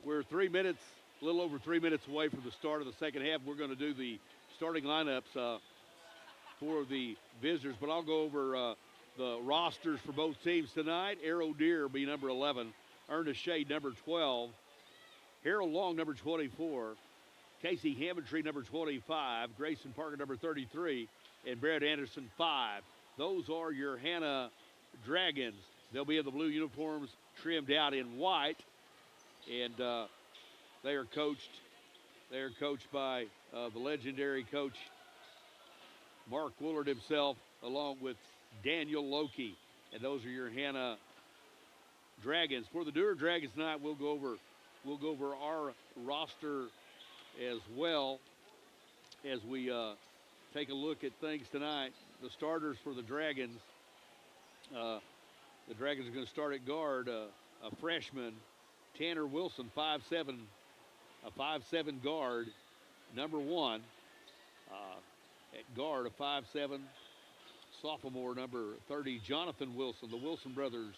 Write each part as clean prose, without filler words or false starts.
We're 3 minutes, a little over 3 minutes away from the start of the second half. We're going to do the starting lineups for the visitors, but I'll go over the rosters for both teams tonight. Arrow Deer will be number 11, Ernest Shade number 12, Harold Long number 24, Casey Hammondtree number 25, Grayson Parker number 33, and Brad Anderson 5. Those are your Hanna Dragons. They'll be in the blue uniforms trimmed out in white, and they are coached by the legendary coach Mark Woolard himself, along with Daniel Loki. And those are your Hanna Dragons. For the Dewar Dragons tonight, we'll go over our roster as well as we take a look at things tonight. The starters for the Dragons. The Dragons are going to start at guard, a freshman, Tanner Wilson, 5'7", a 5'7" guard, number 1. At guard, a 5'7" sophomore, number 30, Jonathan Wilson, the Wilson brothers.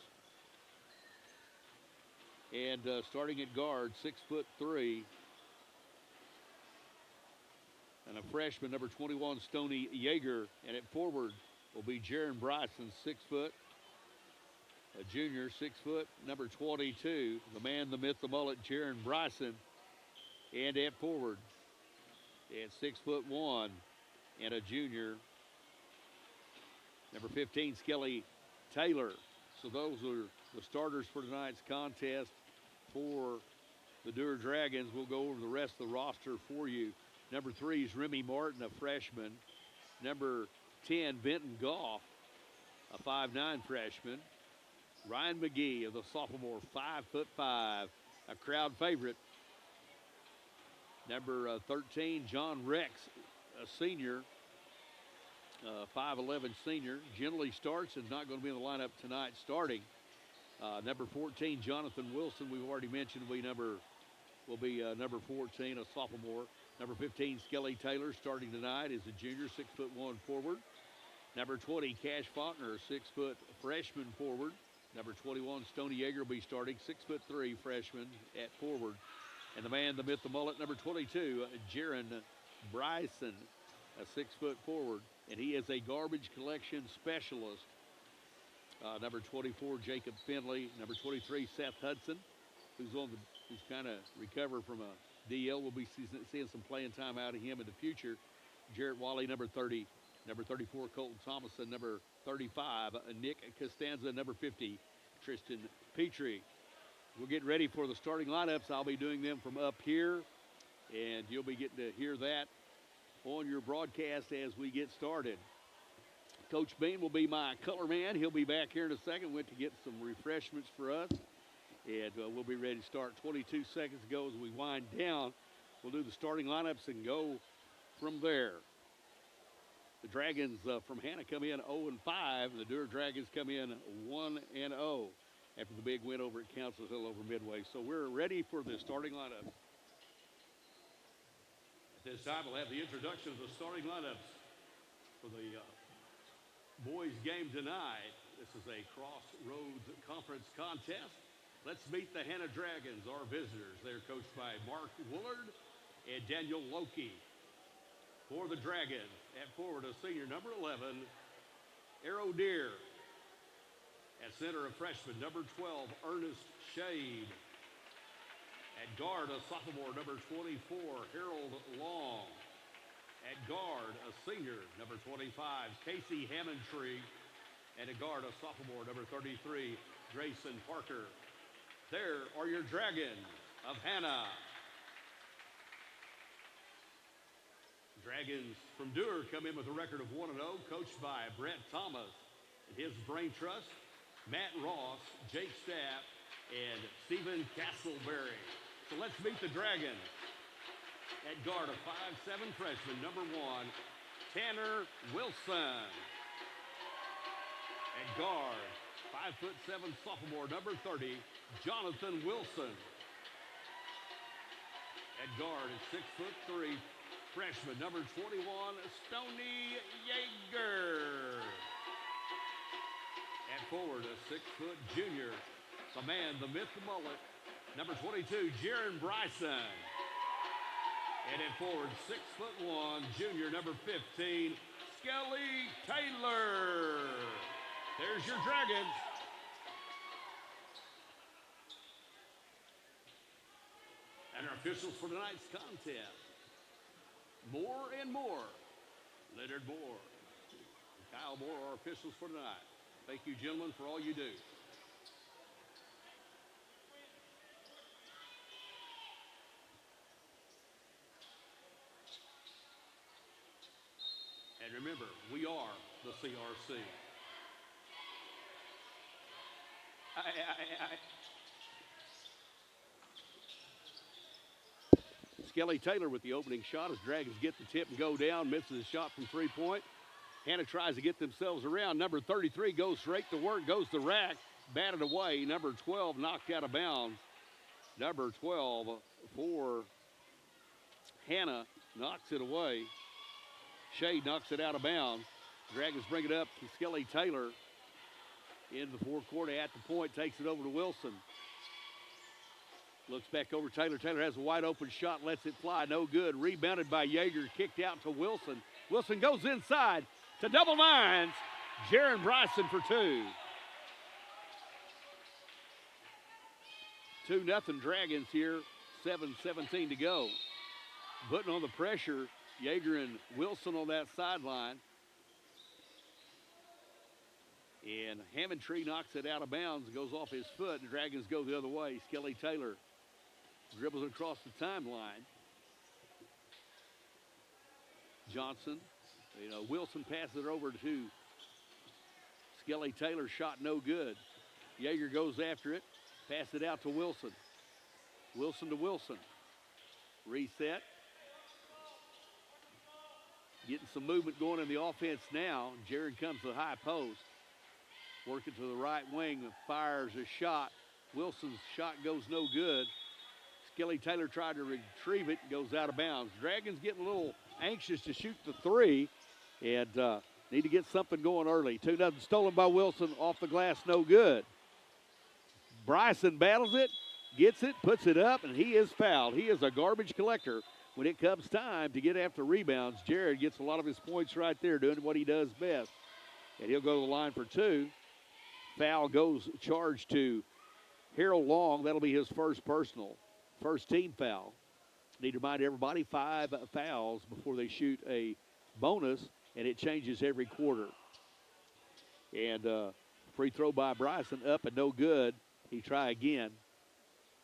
And starting at guard, 6'3", and a freshman, number 21, Stoney Yeager. And at forward will be Jaron Bryson, 6 foot. A junior, 6 foot, number 22, the man, the myth, the mullet, Jaron Bryson. And at forward, at 6'1", and a junior, number 15, Skelly Taylor. So those are the starters for tonight's contest for the Dewar Dragons. We'll go over the rest of the roster for you. Number 3 is Remy Martin, a freshman. Number 10, Benton Goff, a 5'9" freshman. Ryan McGee, the sophomore, 5'5", a crowd favorite. Number 13, John Rex, a senior, 5'11" senior. Generally starts and not going to be in the lineup tonight starting. Number 14, Jonathan Wilson, we've already mentioned, will be number 14, a sophomore. Number 15, Skelly Taylor, starting tonight, is a junior, 6'1" forward. Number 20, Cash Faulkner, a 6 foot freshman forward. Number 21, Stoney Yeager will be starting, 6'3" freshman at forward. And the man, the myth, the mullet, number 22, Jaron Bryson, a 6 foot forward. And he is a garbage collection specialist. Number 24, Jacob Finley. Number 23, Seth Hudson, who's kind of recovered from a DL. We'll be seeing some playing time out of him in the future. Jarrett Wally, number 30. Number 34, Colton Thomason. Number 35, Nick Costanza. Number 50, Tristan Petrie. We'll get ready for the starting lineups. I'll be doing them from up here, and you'll be getting to hear that on your broadcast as we get started. Coach Bean will be my color man. He'll be back here in a second. Went to get some refreshments for us, and we'll be ready to start 22 seconds ago as we wind down. We'll do the starting lineups and go from there. The Dragons from Hanna come in 0-5. The Dewar Dragons come in 1-0 after the big win over at Council Hill over Midway. So we're ready for the starting lineup. At this time, we'll have the introduction of the starting lineups for the boys game tonight. This is a Crossroads Conference contest. Let's meet the Hanna Dragons, our visitors. They're coached by Mark Woolard and Daniel Loki. For the Dragons, at forward, a senior, number 11, Arrow Deer. At center, a freshman, number 12, Ernest Shade. At guard, a sophomore, number 24, Harold Long. At guard, a senior, number 25, Casey Hammondtree. And at guard, a sophomore, number 33, Grayson Parker. There are your Dragons of Hanna. Dragons from Dewar come in with a record of 1-0, coached by Brett Thomas and his brain trust, Matt Ross, Jake Stapp, and Stephen Castleberry. So let's meet the Dragons. At guard, a 5'7" freshman, number 1, Tanner Wilson. At guard, 5'7" sophomore, number 30, Jonathan Wilson. At guard, a 6'3" freshman, number 21, Stoney Yeager. At forward, a 6 foot junior, the man, the myth, the mullet, number 22, Jaron Bryson. And in forward, 6'1", junior, number 15, Skelly Taylor. There's your Dragons. And our officials for tonight's contest. Moore and Moore. Leonard Moore. Kyle Moore are officials for tonight. Thank you, gentlemen, for all you do. And remember, we are the CRC. Skelly Taylor with the opening shot as Dragons get the tip and go down. Misses a shot from three-point. Hanna tries to get themselves around. Number 33 goes straight to work, goes to rack, batted away. Number 12 knocked out of bounds. Number 12 for Hanna knocks it away. Shade knocks it out of bounds. Dragons bring it up to Skelly Taylor in the forecourt at the point, takes it over to Wilson. Looks back over Taylor. Taylor has a wide open shot, lets it fly, no good. Rebounded by Yeager, kicked out to Wilson. Wilson goes inside to double nines. Jaron Bryson for two. 2-0 Dragons here, 7:17 to go. Putting on the pressure, Yeager and Wilson on that sideline. And Hammondtree knocks it out of bounds, goes off his foot, and Dragons go the other way. Skelly Taylor dribbles across the timeline. Johnson, Wilson passes it over to Skelly Taylor, shot no good. Yeager goes after it, pass it out to Wilson. Wilson to Wilson. Reset. Getting some movement going in the offense now. Jared comes to the high post. Working to the right wing, fires a shot. Wilson's shot goes no good. Skelly Taylor tried to retrieve it, goes out of bounds. Dragons getting a little anxious to shoot the three and need to get something going early. 2-0 stolen by Wilson, off the glass, no good. Bryson battles it, gets it, puts it up, and he is fouled. He is a garbage collector when it comes time to get after rebounds. Jared gets a lot of his points right there, doing what he does best. And he'll go to the line for two. Foul goes charged to Harold Long. That'll be his first personal. First team foul. Need to remind everybody 5 fouls before they shoot a bonus, and it changes every quarter. And free throw by Bryson, up and no good. He try again.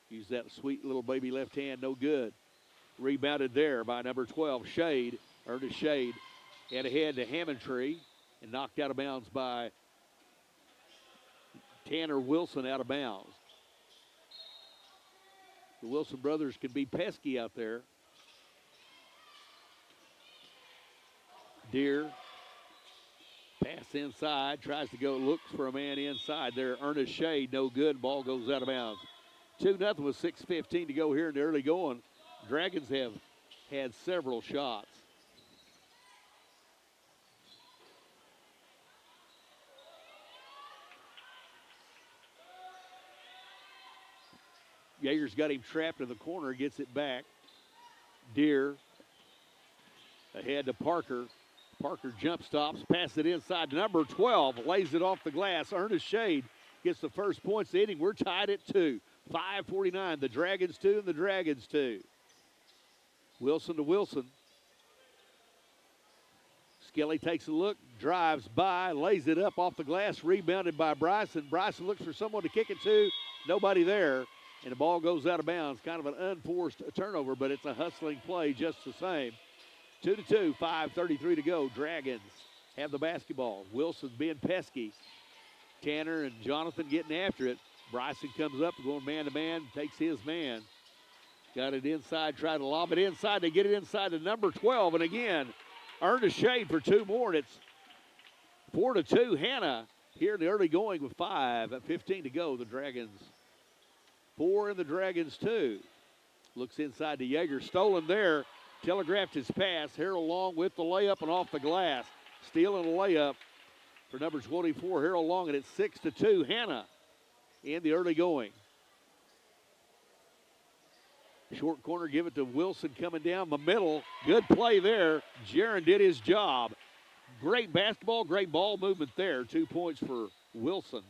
Use that sweet little baby left hand, no good. Rebounded there by number 12, Shade. Ernest Shade. And ahead to Hammondtree and knocked out of bounds by Tanner Wilson, out of bounds. The Wilson brothers can be pesky out there. Deere, pass inside, tries to go, looks for a man inside there. Ernest Shade, no good. Ball goes out of bounds. 2-0 with 6:15 to go here in the early going. Dragons have had several shots. Yeager's got him trapped in the corner, gets it back. Deere ahead to Parker. Parker jump stops, passes it inside to number 12, lays it off the glass. Ernest Shade gets the first points of the inning. We're tied at 2. 5:49, the Dragons 2 and the Dragons 2. Wilson to Wilson. Skelly takes a look, drives by, lays it up off the glass, rebounded by Bryson. Bryson looks for someone to kick it to. Nobody there. And the ball goes out of bounds. Kind of an unforced turnover, but it's a hustling play just the same. 2-2, 5:33 to go. Dragons have the basketball. Wilson being pesky. Tanner and Jonathan getting after it. Bryson comes up, going man-to-man, takes his man. Got it inside, tried to lob it inside. They get it inside to number 12. And again, Ernest Shade for 2 more. And it's 4-2. Hanna here in the early going with 5:15 to go. The Dragons 4 and the Dragons 2. Looks inside to Yeager. Stolen there. Telegraphed his pass. Harold Long with the layup and off the glass. Stealing a layup for number 24, Harold Long, and it's 6-2. Hanna in the early going. Short corner, give it to Wilson coming down the middle. Good play there. Jaron did his job. Great basketball, great ball movement there. 2 points for Wilson.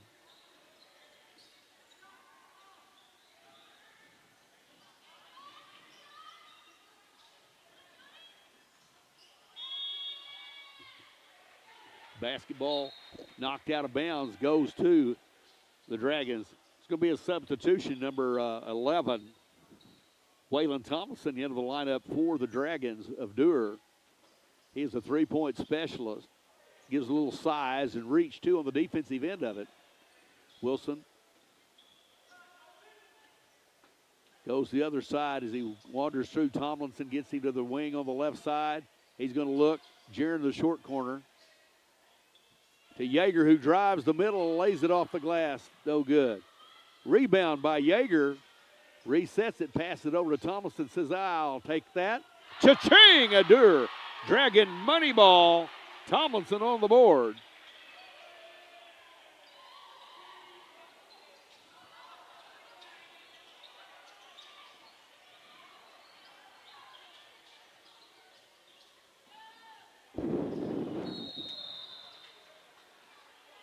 Basketball knocked out of bounds, goes to the Dragons. It's going to be a substitution, number 11. Waylon Thompson into the lineup for the Dragons of Dewar. He's a three-point specialist. Gives a little size and reach, too, on the defensive end of it. Wilson goes the other side as he wanders through. Tomlinson gets him to the wing on the left side. He's going to look. Jaron in the short corner. To Yeager, who drives the middle and lays it off the glass. No good. Rebound by Yeager. Resets it, passes it over to Tomlinson. Says, I'll take that. Cha-ching! A Dewar Dragon money ball. Tomlinson on the board.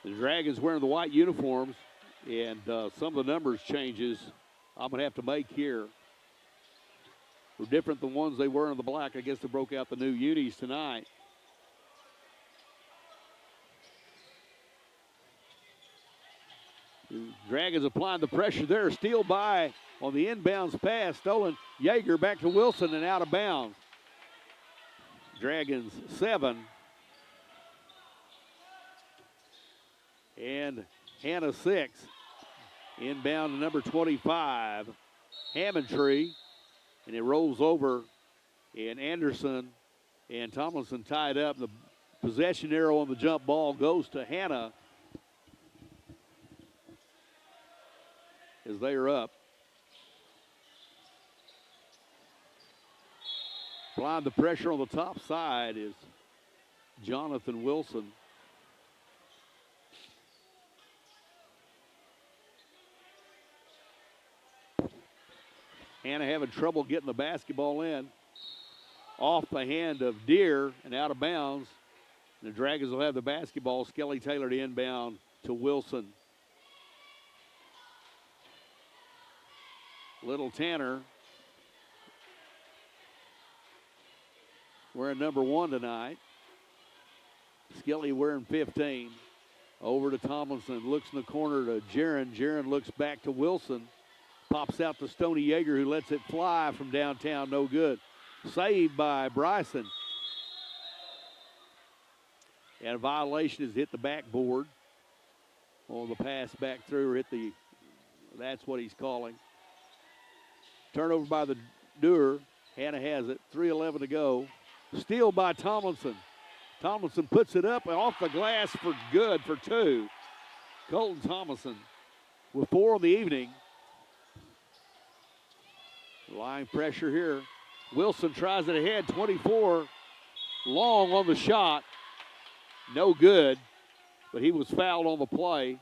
The Dragons wearing the white uniforms, and some of the numbers changes I'm going to have to make here are different than ones they were in the black. I guess they broke out the new unis tonight. The Dragons applying the pressure there. Steal by on the inbounds pass. Stolen. Yeager back to Wilson and out of bounds. Dragons 7. And Hanna 6. Inbound to number 25, Hammondtree. And it rolls over. And Anderson and Tomlinson tied up. The possession arrow on the jump ball goes to Hanna as they are up. Applying the pressure on the top side is Jonathan Wilson. Hanna having trouble getting the basketball in. Off the hand of Deere and out of bounds. The Dragons will have the basketball. Skelly Taylor to inbound to Wilson. Little Tanner wearing number 1 tonight. Skelly wearing 15. Over to Tomlinson. Looks in the corner to Jaron. Jaron looks back to Wilson. Pops out to Stoney Yeager, who lets it fly from downtown. No good. Saved by Bryson. And a violation has hit the backboard. On the pass back through, or hit the, that's what he's calling. Turnover by the Dewar. Hanna has it. 3:11 to go. Steal by Tomlinson. Tomlinson puts it up and off the glass for good for 2. Colton Tomlinson with 4 on the evening. Line pressure here. Wilson tries it ahead. 24. Long on the shot. No good. But he was fouled on the play.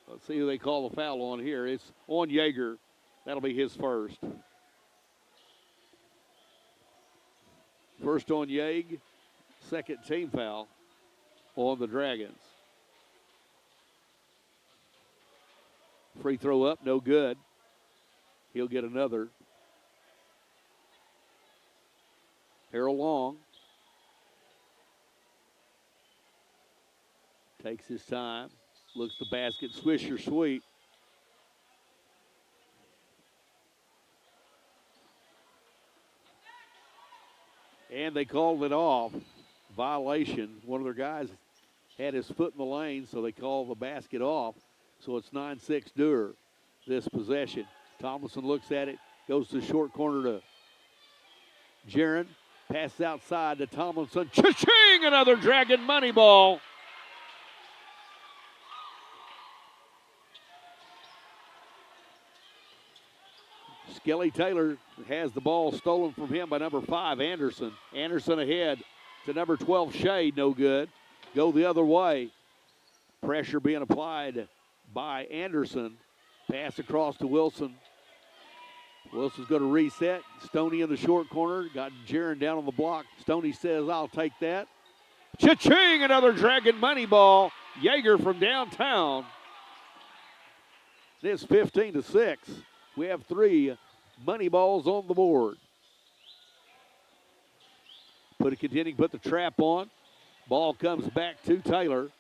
Let's see who they call the foul on here. It's on Yeager. That'll be his first. First on Yeager. Second team foul on the Dragons. Free throw up. No good. He'll get another. Harold Long takes his time, looks the basket, swisher sweep. And they called it off. Violation. One of their guys had his foot in the lane, so they call the basket off. So it's 9-6 Dewar, this possession. Tomlinson looks at it, goes to the short corner to Jaron. Pass outside to Tomlinson. Cha-ching! Another Dragon money ball. Skelly Taylor has the ball stolen from him by number 5, Anderson. Anderson ahead to number 12, Shade. No good. Go the other way. Pressure being applied by Anderson. Pass across to Wilson. Wilson's going to reset. Stoney in the short corner. Got Jaron down on the block. Stoney says, I'll take that. Cha-ching! Another Dragon money ball. Yeager from downtown. It's 15-6. We have 3 money balls on the board. Continuing to put the trap on. Ball comes back to Taylor.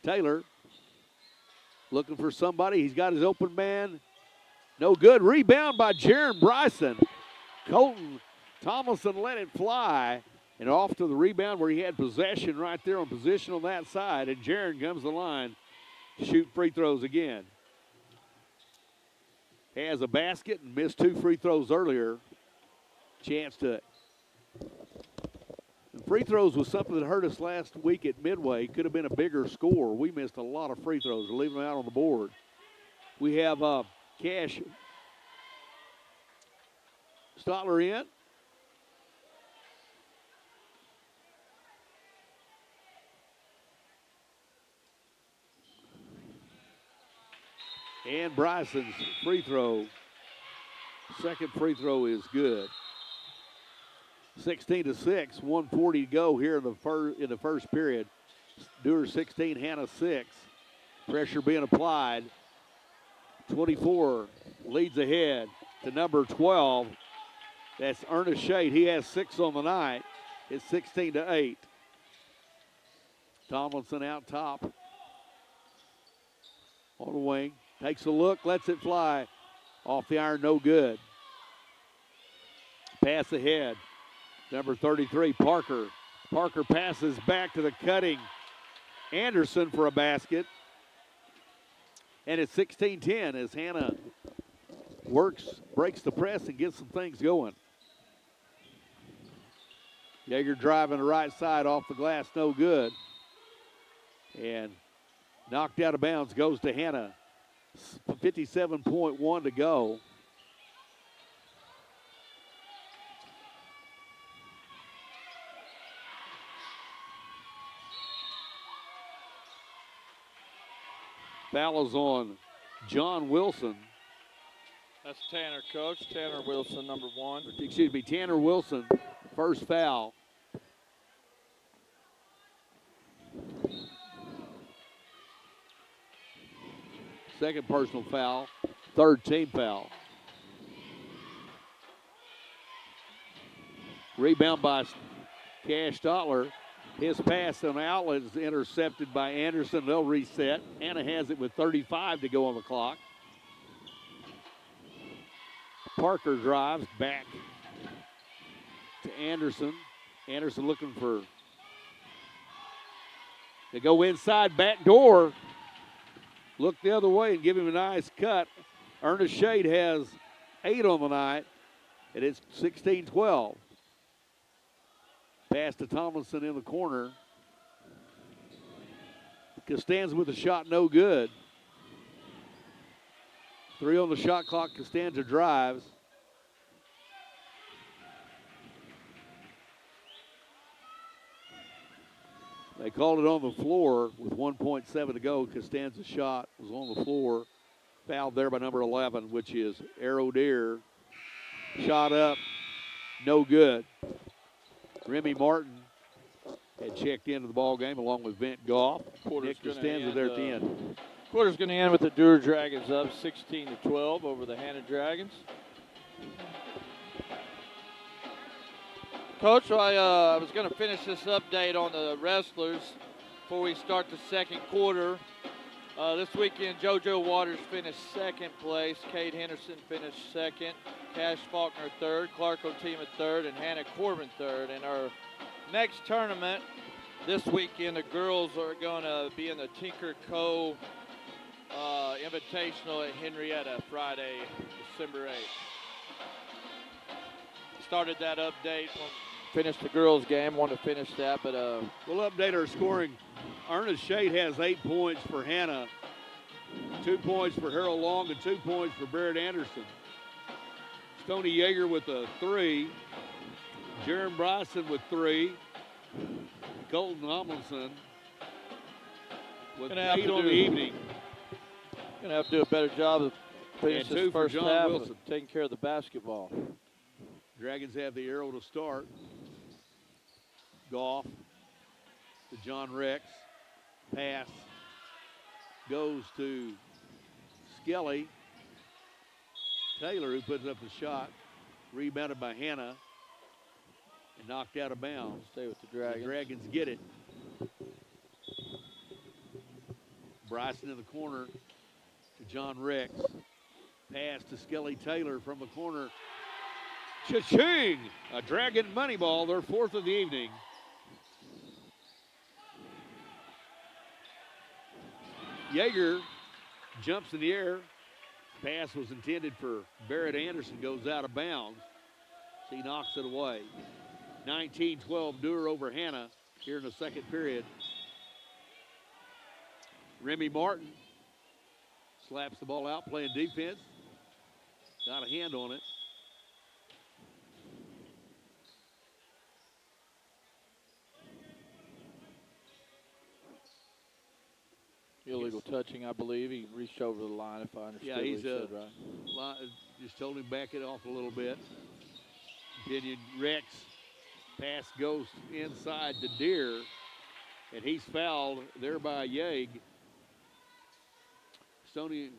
Taylor looking for somebody. He's got his open man. No good. Rebound by Jaron Bryson. Colton Tomlinson let it fly. And off to the rebound where he had possession right there on position on that side. And Jaron comes to the line to shoot free throws again. Has a basket and missed 2 free throws earlier. Chance to. And free throws was something that hurt us last week at Midway. Could have been a bigger score. We missed a lot of free throws. We're leaving them out on the board. We have Cash Stotler in. And Bryson's free throw. Second free throw is good. 16-6, 1:40 to go here in the first period. Dewar 16, Hanna 6. Pressure being applied. 24 leads ahead to number 12. That's Ernest Shade. He has 6 on the night. It's 16-8. Tomlinson out top. On the wing. Takes a look, lets it fly. Off the iron, no good. Pass ahead. Number 33, Parker. Parker passes back to the cutting Anderson for a basket. And it's 16-10 as Hanna breaks the press and gets some things going. Yeager driving the right side off the glass, no good. And knocked out of bounds, goes to Hanna. 57.1 to go. Foul is on John Wilson. That's Tanner, Coach. Tanner Wilson, number 1. Excuse me, Tanner Wilson, first foul. Second personal foul, third team foul. Rebound by Cash Stotler. His pass on outlet is intercepted by Anderson. They'll reset. Hanna has it with 35 to go on the clock. Parker drives back to Anderson. Anderson looking for. They go inside, back door. Look the other way and give him a nice cut. Ernest Shade has 8 on the night, and it's 16-12. Pass to Tomlinson in the corner. Costanza with a shot, no good. 3 on the shot clock. Costanza drives. They called it on the floor with 1.7 to go. Costanza's shot was on the floor. Fouled there by number 11, which is Arrow Deer. Shot up, no good. Remy Martin had checked into the ball game along with Vint Goff. Nick Costanza there at the end. Quarter's going to end with the Dewar Dragons up 16-12 over the Hanna Dragons. Coach, I was going to finish this update on the wrestlers before we start the second quarter. This weekend, JoJo Waters finished second place. Cade Henderson finished second. Cash Faulkner third. Clark Otima third. And Hannah Corbin third. And our next tournament this weekend, the girls are going to be in the Tinker Co. Invitational at Henrietta Friday, December 8th. Started that update when finished the girls' game. Want to finish that, but we'll update our scoring. Ernest Shade has 8 points for Hanna, 2 points for Harold Long, and 2 points for Barrett Anderson. Stoney Yeager with a 3. Jaron Bryson with 3. Colton Tomlinson with 8 on the evening. Gonna have to do a better job of finishing two this for first John half Wilson. of taking care of the basketball. Dragons have the arrow to start. Goff to John Rex. Pass goes to Skelly. Taylor, who puts up the shot, rebounded by Hanna and knocked out of bounds. Stay with the Dragons. The Dragons get it. Bryson in the corner to John Rex. Pass to Skelly Taylor from the corner. Cha-ching! A Dragon money ball, their fourth of the evening. Yeager jumps in the air. Pass was intended for Barrett Anderson, goes out of bounds. So he knocks it away. 19-12 Dewar over Hanna here in the second period. Remy Martin slaps the ball out, playing defense. Got a hand on it. Illegal touching, I believe. He reached over the line, if I understood Yeah, what he's he said right. Just told him back it off a little bit. Continued Rex. Pass goes inside to Deer, and he's fouled there by Yeag. Stoney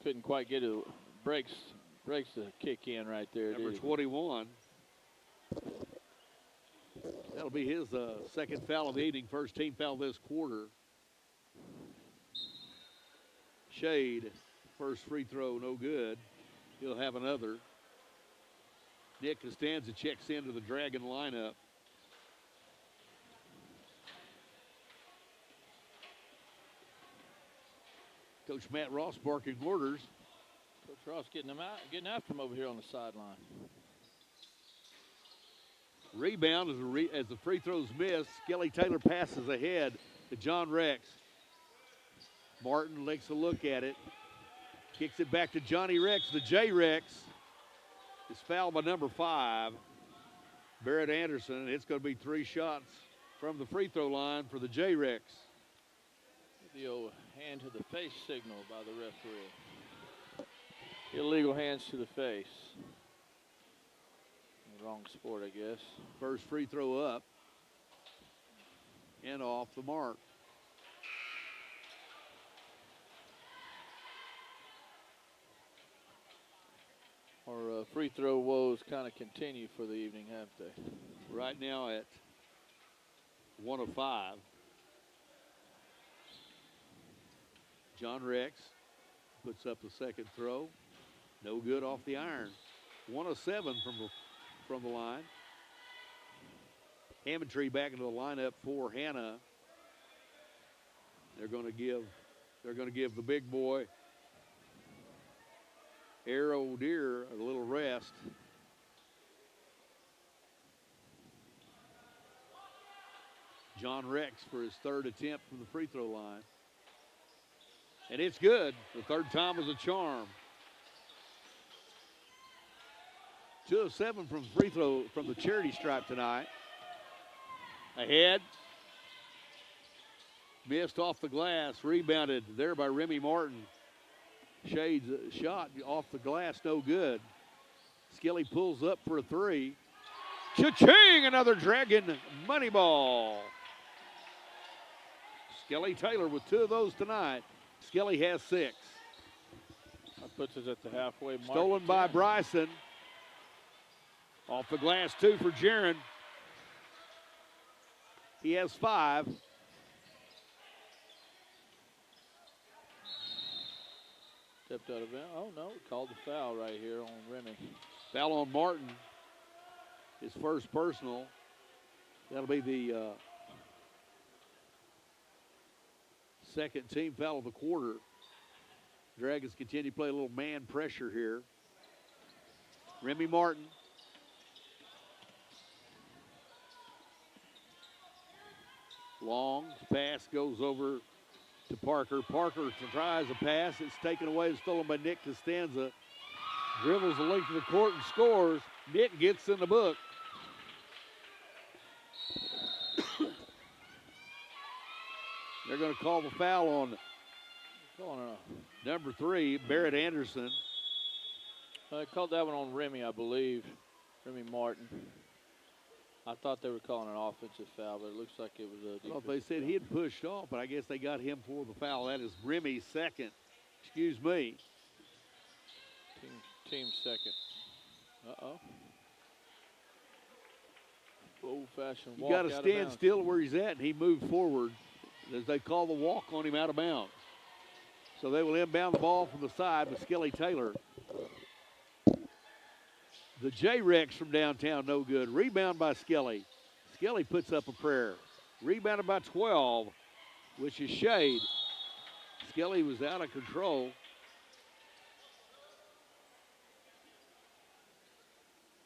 couldn't quite get it. Breaks the kick in right there. Number 21. That'll be his second foul of the evening. First team foul this quarter. Shade, first free throw, no good. He'll have another. Nick Costanza checks into the Dragon lineup. Coach Matt Ross barking orders. Coach Ross getting after him over here on the sideline. Rebound as the free throws miss. Skelly Taylor passes ahead to John Rex. Martin takes a look at it. Kicks it back to Johnny Rex. The J-Rex is fouled by number 5, Barrett Anderson. It's going to be 3 shots from the free throw line for the J-Rex. The old hand to the face signal by the referee. Illegal hands to the face. Wrong sport, I guess. First free throw up and off the mark. Our free throw woes kind of continue for the evening, haven't they? Right now at 1 of 5. John Rex puts up the second throw. No good off the iron. 1 of 7 from the line. Hammondtree back into the lineup for Hanna. They're going to give the big boy Arrow Deer a little rest. John Rex for his third attempt from the free throw line. And it's good. The third time was a charm. 2 of 7 from free throw from the charity stripe tonight. Ahead. Missed off the glass. Rebounded there by Remy Martin. Shade's shot off the glass, no good. Skelly pulls up for a 3. Cha-ching! Another Dragon money ball. Skelly Taylor with 2 of those tonight. Skelly has 6. That puts us at the halfway mark. Stolen by Bryson. Off the glass, 2 for Jaron. He has 5. Stepped out of bounds. Oh, no. Called the foul right here on Remy. Foul on Martin. His first personal. That'll be the second team foul of the quarter. Dragons continue to play a little man pressure here. Remy Martin. Long pass goes over to Parker. Parker tries a pass. It's taken away and stolen by Nick Costanza. Dribbles the length of the court and scores. Nick gets in the book. They're going to call the foul on. Calling Number 3, Barrett Anderson. I called that one on Remy, I believe. Remy Martin. I thought they were calling an offensive foul, but it looks like it was a defensive Well, they said foul. he had pushed off, but I guess they got him for the foul. That is Remy's second. Excuse me. Team second. Uh-oh. Old-fashioned walk You got out to of stand bounds. still where he's at, and he moved forward as they call the walk on him out of bounds. So they will inbound the ball from the side with Skelly Taylor. The J-Rex from downtown, no good. Rebound by Skelly. Skelly puts up a prayer. Rebounded by 12, which is Shade. Skelly was out of control.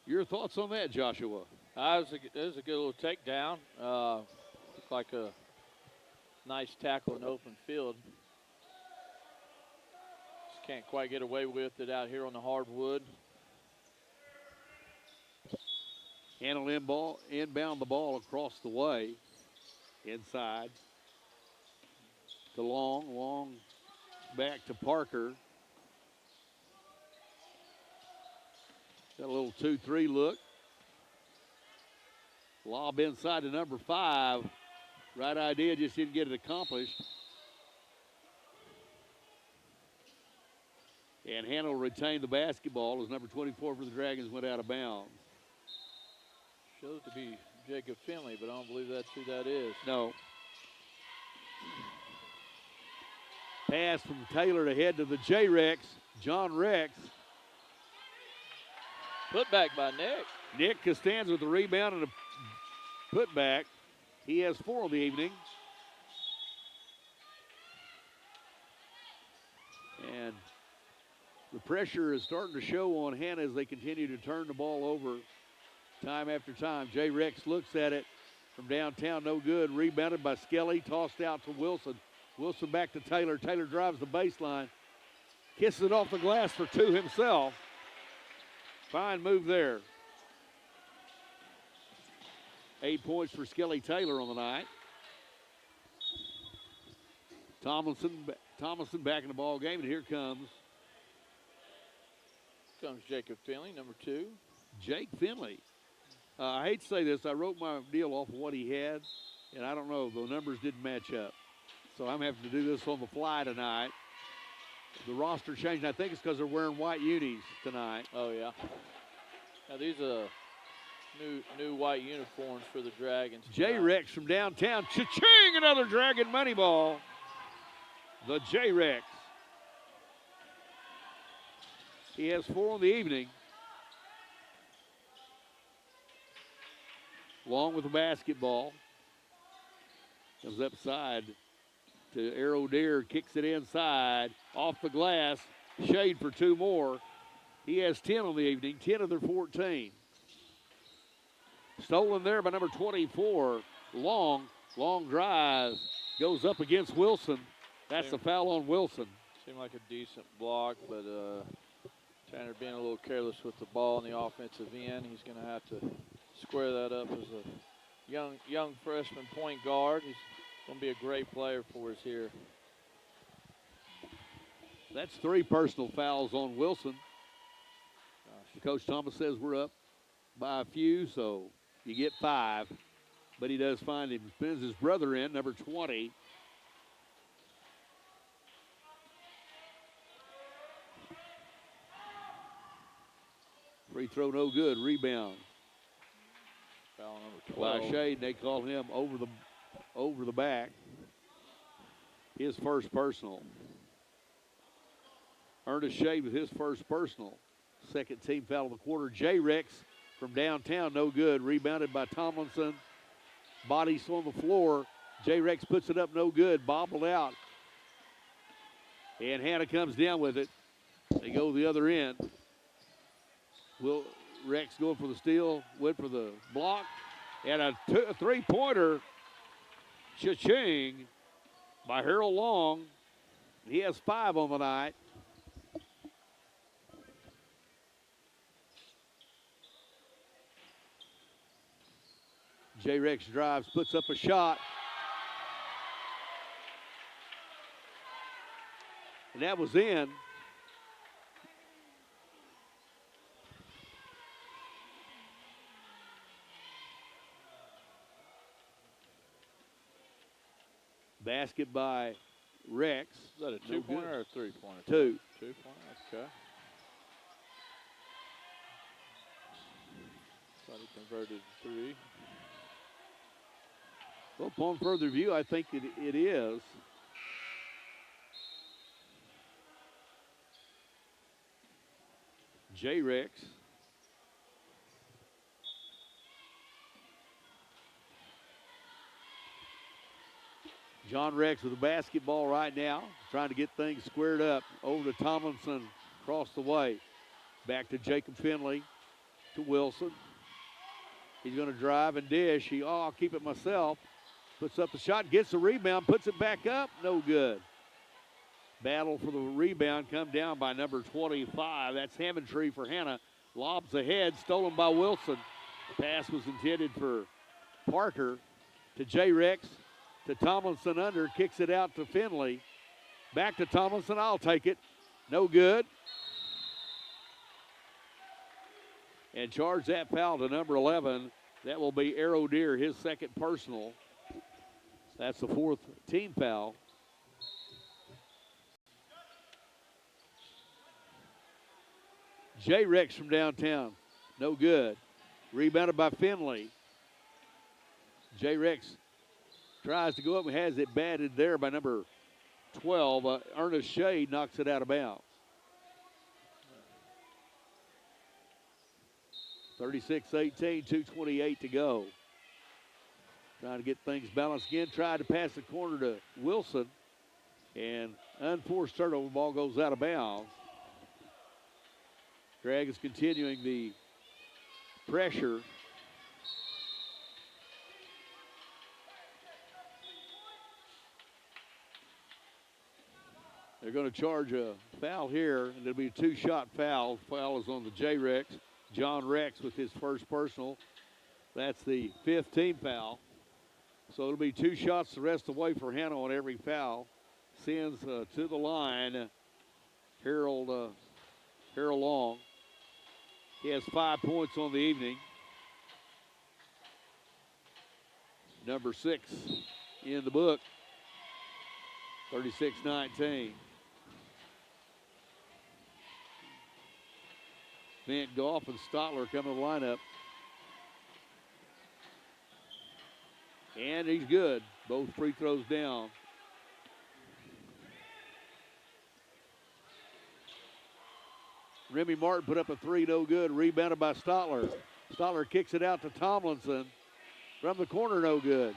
Your thoughts on that, Joshua? It was a good little takedown. Looked like a nice tackle in the open field. Just can't quite get away with it out here on the hardwood. Handle inbound the ball across the way. Inside. To Long back to Parker. Got a little 2-3 look. Lob inside to number 5. Right idea, just didn't get it accomplished. And Hanna will retain the basketball as number 24 for the Dragons went out of bounds. Shows to be Jacob Finley, but I don't believe that's who that is. No. Pass from Taylor to head to the J-Rex. John Rex. Put back by Nick. Nick Costanza with the rebound and a putback. He has 4 on the evening. And the pressure is starting to show on Hanna as they continue to turn the ball over time after time. J-Rex looks at it from downtown, no good. Rebounded by Skelly, tossed out to Wilson. Wilson back to Taylor. Taylor drives the baseline. Kisses it off the glass for 2 himself. Fine move there. 8 points for Skelly Taylor on the night. Tomlinson back in the ball game, and here comes Jacob Finley, number 2. Jake Finley. I hate to say this, I wrote my deal off of what he had, and I don't know, the numbers didn't match up. So I'm having to do this on the fly tonight. The roster changed, and I think it's because they're wearing white unis tonight. Oh, yeah. Now, these are new white uniforms for the Dragons. J-Rex from downtown. Cha-ching! Another Dragon money ball. The J-Rex. He has 4 on the evening. Long with the basketball. Comes upside to Arrow Deer. Kicks it inside. Off the glass. Shade for 2 more. He has 10 on the evening. 10 of their 14. Stolen there by number 24. Long drive. Goes up against Wilson. That's the foul on Wilson. Seemed like a decent block, but Tanner being a little careless with the ball in the offensive end. He's going to have to square that up as a young freshman point guard. He's going to be a great player for us here. That's 3 personal fouls on Wilson. Coach Thomas says we're up by a few, so you get 5. But he does find him. Spins his brother in, number 20. Free throw no good. Rebound. Foul number 12. By Shade, they call him over the back. His first personal. Ernest Shade with his first personal. Second team foul of the quarter. J-Rex from downtown, no good. Rebounded by Tomlinson. Bodies on the floor. J-Rex puts it up, no good. Bobbled out. And Hanna comes down with it. They go the other end. Rex going for the steal, went for the block. And a 3-pointer, cha-ching, by Harold Long. He has 5 on the night. J-Rex drives, puts up a shot. And that was in. Basket by Rex. Is that a two-pointer or a three-pointer? Two. Two-pointer, okay. Thought he converted three. Well, upon further view, I think it is. J-Rex. John Rex with the basketball right now, trying to get things squared up. Over to Tomlinson, across the way. Back to Jacob Finley, to Wilson. He's going to drive and dish. I'll keep it myself. Puts up the shot, gets the rebound, puts it back up. No good. Battle for the rebound, come down by number 25. That's Hammondtree for Hanna. Lobs ahead, stolen by Wilson. Pass was intended for Parker to J-Rex. To Tomlinson under, kicks it out to Finley. Back to Tomlinson, I'll take it. No good. And charge that foul to number 11. That will be Arrow Deer, his second personal. That's the fourth team foul. J-Rex from downtown, no good. Rebounded by Finley. J-Rex tries to go up and has it batted there by number 12. Ernest Shade knocks it out of bounds. 36-18, 2:28 to go. Trying to get things balanced again. Tried to pass the corner to Wilson. And unforced turnover, ball goes out of bounds. Drag is continuing the pressure. They're going to charge a foul here, and it'll be a two-shot foul. Foul is on the J-Rex. John Rex with his first personal. That's the fifth team foul. So it'll be two shots the rest of the way for Hanna on every foul. Sends to the line Harold Long. He has 5 points on the evening. Number 6 in the book. 36-19. Van Goff and Stotler come to the lineup. And he's good. Both free throws down. Remy Martin put up a three, no good. Rebounded by Stotler. Stotler kicks it out to Tomlinson. From the corner, no good.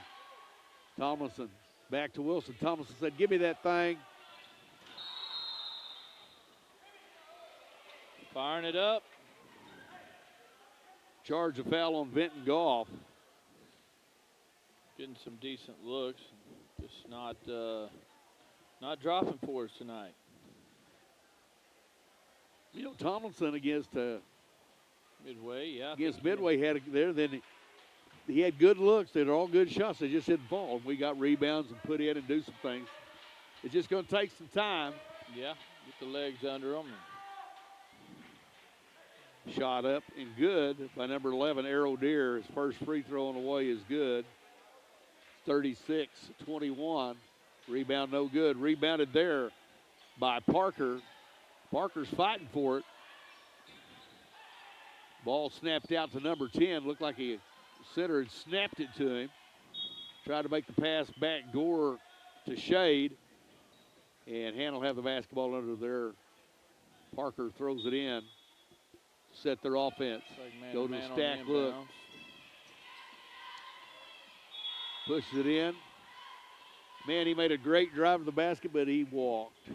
Tomlinson back to Wilson. Tomlinson said, give me that thing. Firing it up. Charge a foul on Vinton Goff. Getting some decent looks. Just not dropping for us tonight. You know, Tomlinson against Midway, yeah. Against Midway had there. Then he had good looks. They're all good shots. They just didn't fall. And we got rebounds and put in and do some things. It's just going to take some time. Yeah, get the legs under them. Shot up and good by number 11, Arrow Deer. His first free throw on the way is good. 36-21. Rebound no good. Rebounded there by Parker. Parker's fighting for it. Ball snapped out to number 10. Looked like a center had snapped it to him. Tried to make the pass back door to Shade. And Hanna will have the basketball under there. Parker throws it in. Set their offense. Like Go to the stack look. Pushes it in. Man, he made a great drive to the basket, but he walked.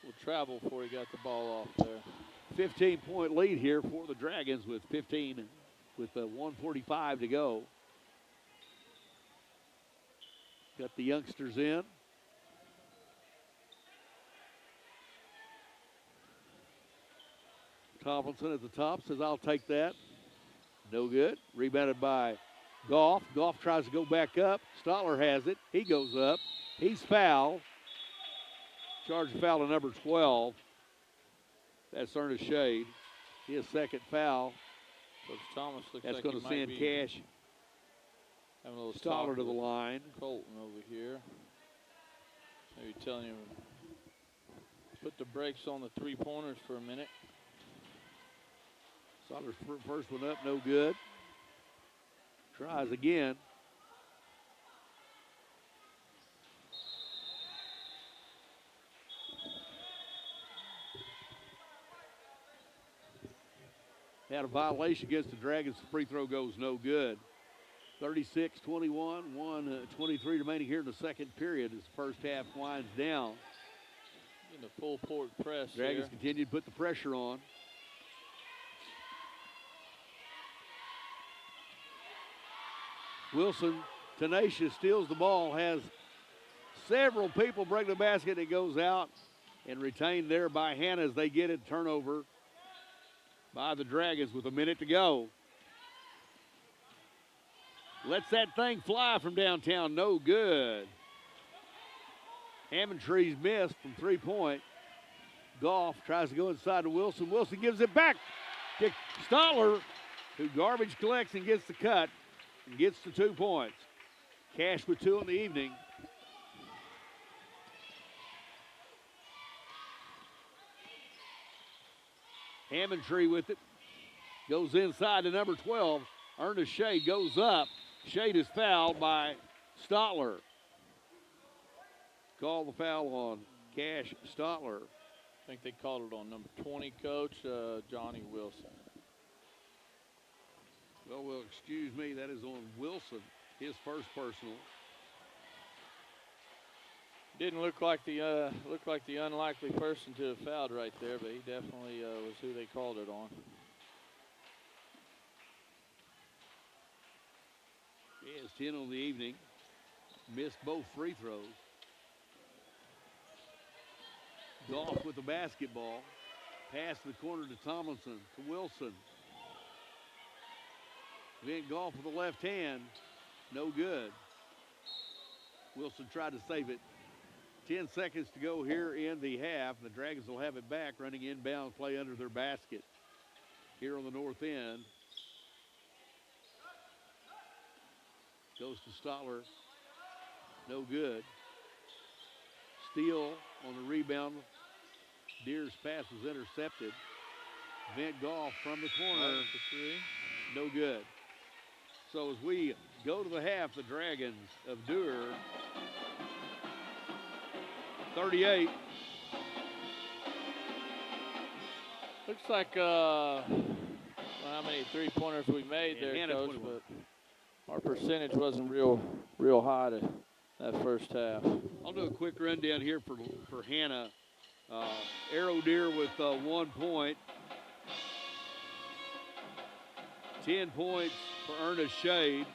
Will travel before he got the ball off there. 15-point lead here for the Dragons with 1:45 to go. Got the youngsters in. Tomlinson at the top says, I'll take that. No good. Rebounded by Goff. Goff tries to go back up. Stotler has it. He goes up. He's fouled. Charge foul to number 12. That's Ernest Shade. His second foul. Coach Thomas looks That's like going to send Cash having a little Stoller talk to the with line. Colton over here. Maybe telling him put the brakes on the three-pointers for a minute. Stoller's first one up, no good. Tries again. Had a violation against the Dragons. The free throw goes no good. 36-21, 1:23 remaining here in the second period as the first half winds down. In the full court press. Dragons continue to put the pressure on. Wilson, tenacious, steals the ball, has several people break the basket. It goes out and retained there by Hanna as they get it. Turnover by the Dragons with a minute to go. Lets that thing fly from downtown, no good. Hammontree's missed from three-point. Goff tries to go inside to Wilson. Wilson gives it back to Stoller, who garbage collects and gets the cut and gets the 2 points. Cash with 2 in the evening. Hammontree with it. Goes inside to number 12. Ernest Shade goes up. Shade is fouled by Stottler. Call the foul on Cash Stottler. I think they called it on number 20, Coach, Johnny Wilson. Well, excuse me, that is on Wilson, his first personal. Didn't look like the unlikely person to have fouled right there, but he definitely was who they called it on. He has 10 on the evening. Missed both free throws. Goff with the basketball. Pass to the corner to Tomlinson, to Wilson. Then Goff with the left hand. No good. Wilson tried to save it. 10 seconds to go here in the half. The Dragons will have it back, running inbound play under their basket here on the north end. Goes to Stottler. No good. Steele on the rebound. Deer's pass was intercepted. Vint Goff from the corner. No good. So as we go to the half, the Dragons of Dewar 38. Looks like how many three-pointers we made there, Hanna, Coach, 21. but our percentage wasn't real high to that first half. I'll do a quick rundown here for Hanna. Arrow Deer with 1 point. 10 points for Ernest Shade.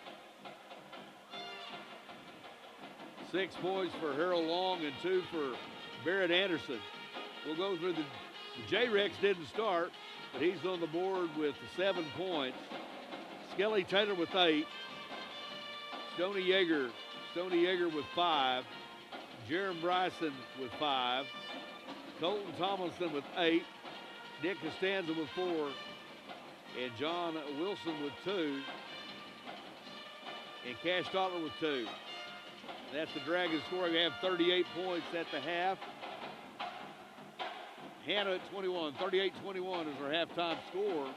6 points for Harold Long and 2 for Barrett Anderson. We'll go through the J-Rex didn't start, but he's on the board with 7 points. Skelly Taylor with 8. Stoney Yeager with 5. Jerem Bryson with 5. Colton Tomlinson with 8. Nick Costanza with 4. And John Wilson with 2. And Cash Stottler with 2. That's the Dragons scoring. We have 38 points at the half. Hanna at 21. 38-21 is our halftime score.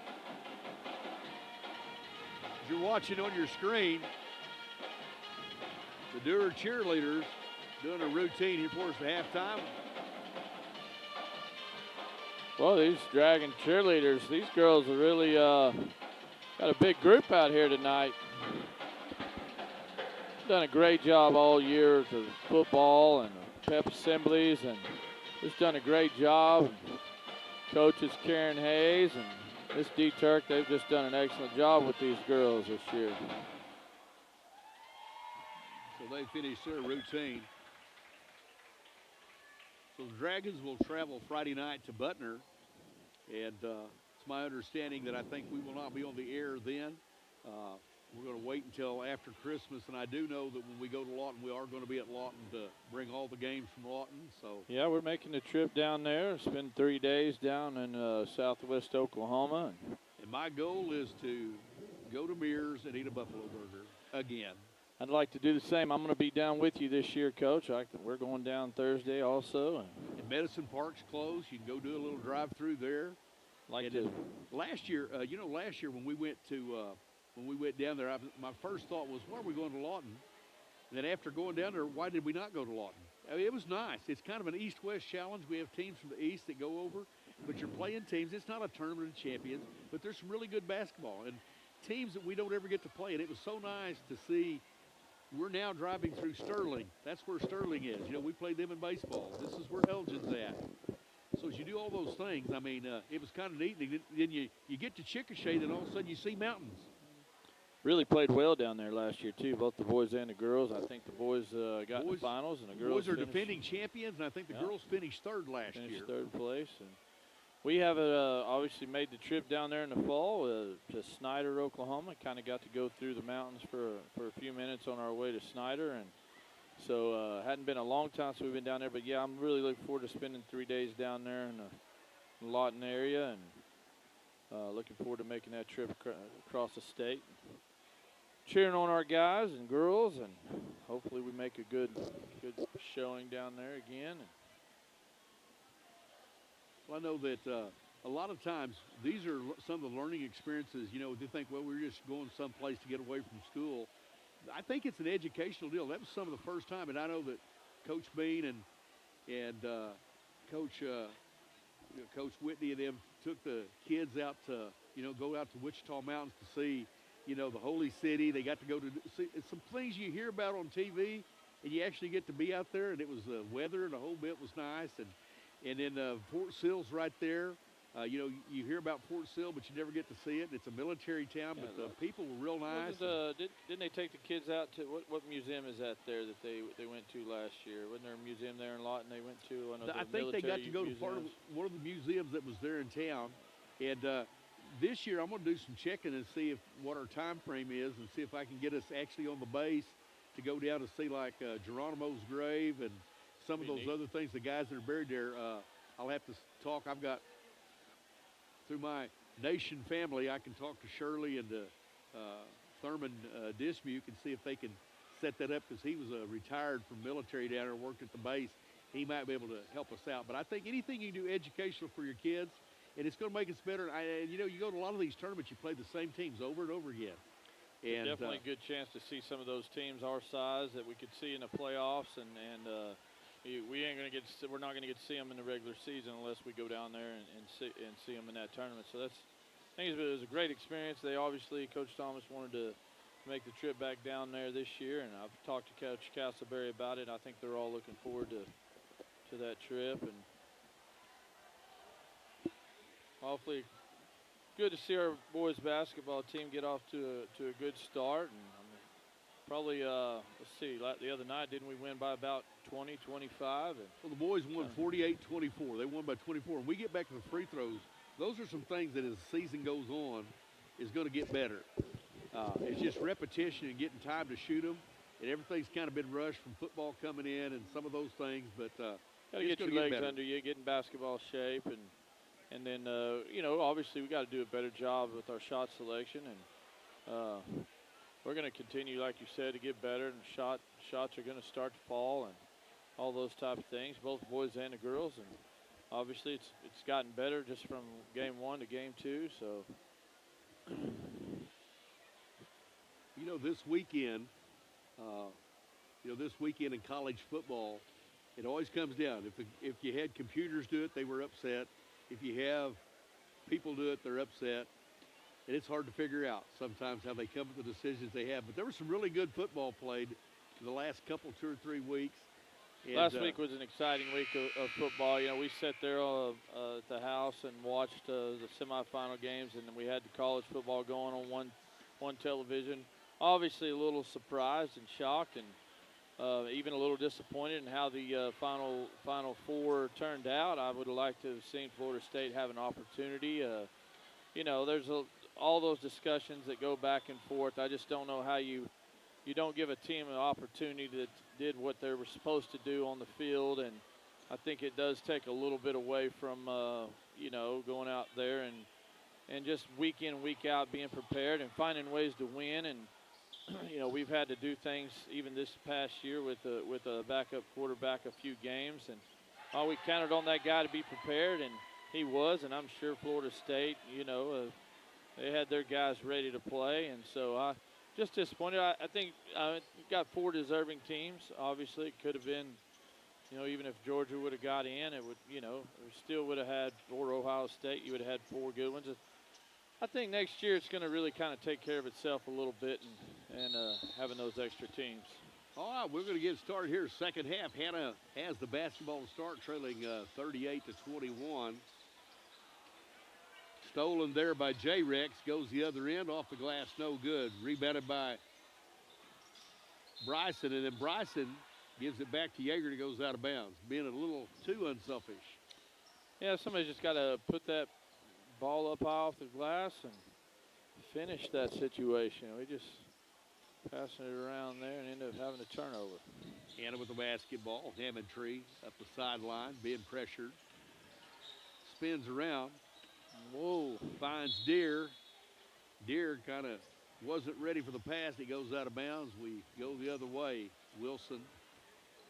As you're watching on your screen, the Dewar cheerleaders doing a routine here for us at halftime. Well, these Dragon cheerleaders, these girls are really got a big group out here tonight. Done a great job all year with the football and the pep assemblies, and just done a great job. Coaches Karen Hayes and Miss D. Turk, they've just done an excellent job with these girls this year. So they finished their routine. So the Dragons will travel Friday night to Butner, and it's my understanding that I think we will not be on the air then. we're going to wait until after Christmas. And I do know that when we go to Lawton, we are going to be at Lawton to bring all the games from Lawton. So yeah, we're making the trip down there. Spend 3 days down in southwest Oklahoma. And my goal is to go to Mears and eat a buffalo burger again. I'd like to do the same. I'm going to be down with you this year, Coach. We're going down Thursday also. And Medicine Park's closed. You can go do a little drive-through there. Like to. Last year, last year when we went down there, my first thought was, why are we going to Lawton? And then after going down there, why did we not go to Lawton? I mean, it was nice. It's kind of an East-West challenge. We have teams from the East that go over, but you're playing teams. It's not a tournament of champions, but there's some really good basketball and teams that we don't ever get to play. And it was so nice to see. We're now driving through Sterling. That's where Sterling is. We played them in baseball. This is where Elgin's at. So as you do all those things, I mean, it was kind of neat. And then you get to Chickasha, then all of a sudden you see mountains. Really played well down there last year, too, both the boys and the girls. I think the boys got in the finals, and the girls boys are defending champions, and I think the girls finished third last year. Finished third place. And we have obviously made the trip down there in the fall to Snyder, Oklahoma. Kind of got to go through the mountains for a few minutes on our way to Snyder. And so hadn't been a long time since we've been down there. But, yeah, I'm really looking forward to spending 3 days down there in the Lawton area. And looking forward to making that trip across the state. Cheering on our guys and girls. And hopefully we make a good showing down there again. Well, I know that a lot of times these are some of the learning experiences. They think, well, we're just going someplace to get away from school. I think it's an educational deal. That was some of the first time, and I know that Coach Bean and Coach Whitney and them took the kids out to go out to Wichita Mountains to see the Holy City. They got to go to see some things you hear about on TV, and you actually get to be out there. And it was the weather and the whole bit was nice. And then Fort Sill's right there. You hear about Fort Sill, but you never get to see it. It's a military town, but the people were real nice. Didn't they take the kids out to what museum is that there that they went to last year? Wasn't there a museum there in Lawton they went to? I think they got to go to part of one of the museums that was there in town. And this year I'm going to do some checking and see what our time frame is and see if I can get us actually on the base to go down to see like Geronimo's grave and some of those other things, the guys that are buried there. I'll have to talk. I've got, through my Nation family, I can talk to Shirley and Thurman Dismuke and see if they can set that up because he was retired from military down there, worked at the base. He might be able to help us out. But I think anything you can do educational for your kids, and it's going to make us better. And you go to a lot of these tournaments, you play the same teams over and over again. And definitely a good chance to see some of those teams our size that we could see in the playoffs, and we're not gonna get to see them in the regular season unless we go down there and see them in that tournament. So I think it was a great experience. They obviously, Coach Thomas wanted to make the trip back down there this year, and I've talked to Coach Castleberry about it. I think they're all looking forward to that trip, and hopefully good to see our boys basketball team get off to a good start. And probably, let's see, the other night, didn't we win by about 20, 25? Well, the boys won 48-24. They won by 24. And we get back to the free throws. Those are some things that as the season goes on is going to get better. It's just repetition and getting time to shoot them. And everything's kind of been rushed from football coming in and some of those things. But got to get your legs under you, get in basketball shape. And then, obviously we got to do a better job with our shot selection. And we're going to continue, like you said, to get better. And shots are going to start to fall and all those type of things, both boys and the girls. And obviously it's gotten better just from game 1 to game 2. So, this weekend, in college football, it always comes down. If you had computers do it, they were upset. If you have people do it, they're upset. And it's hard to figure out sometimes how they come to the decisions they have. But there was some really good football played in the last 2 or 3 weeks. And last week was an exciting week of football. We sat there at the house and watched the semifinal games, and then we had the college football going on one television. Obviously a little surprised and shocked and even a little disappointed in how the Final Four turned out. I would have liked to have seen Florida State have an opportunity you know, there's all those discussions that go back and forth. I just don't know how you don't give a team an opportunity that did what they were supposed to do on the field, and I think it does take a little bit away from you know, going out there and just week in, week out being prepared and finding ways to win. And you know, we've had to do things even this past year with a backup quarterback a few games, and we counted on that guy to be prepared, and he was. And I'm sure Florida State, you know, they had their guys ready to play, and so just disappointed. I think we've got 4 deserving teams. Obviously, it could have been, you know, even if Georgia would have got in, it would, you know, we still would have had, or Ohio State, you would have had 4 good ones. I think next year it's going to really kind of take care of itself a little bit, and having those extra teams. All right, we're going to get started here. Second half, Hanna has the basketball to start, trailing 38-21. Stolen there by J-Rex, goes the other end, off the glass, no good. Rebounded by Bryson, and then Bryson gives it back to Yeager, and it goes out of bounds, being a little too unselfish. Yeah, somebody's just got to put that ball up high off the glass and finish that situation. We just passing it around there and end up having a turnover. Hanna with the basketball. Hammondtree up the sideline, being pressured. Spins around. Whoa. Finds Deer. Deer kind of wasn't ready for the pass. It goes out of bounds. We go the other way. Wilson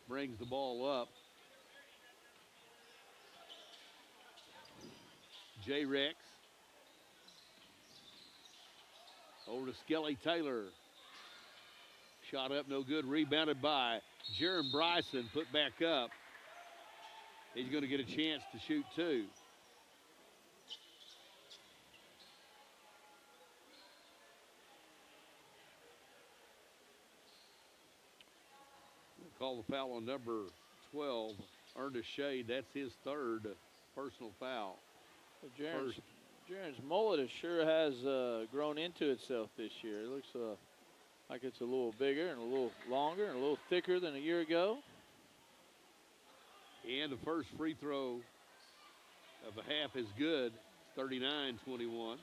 brings the ball up. J-Rex. Over to Skelly Taylor. Shot up, no good. Rebounded by Jaron Bryson. Put back up. He's going to get a chance to shoot 2. We'll call the foul on number 12, earned a shade. That's his 3rd personal foul. Well, Jaron's mullet sure has grown into itself this year. It looks like it's a little bigger and a little longer and a little thicker than a year ago. And the first free throw of the half is good, 39-21.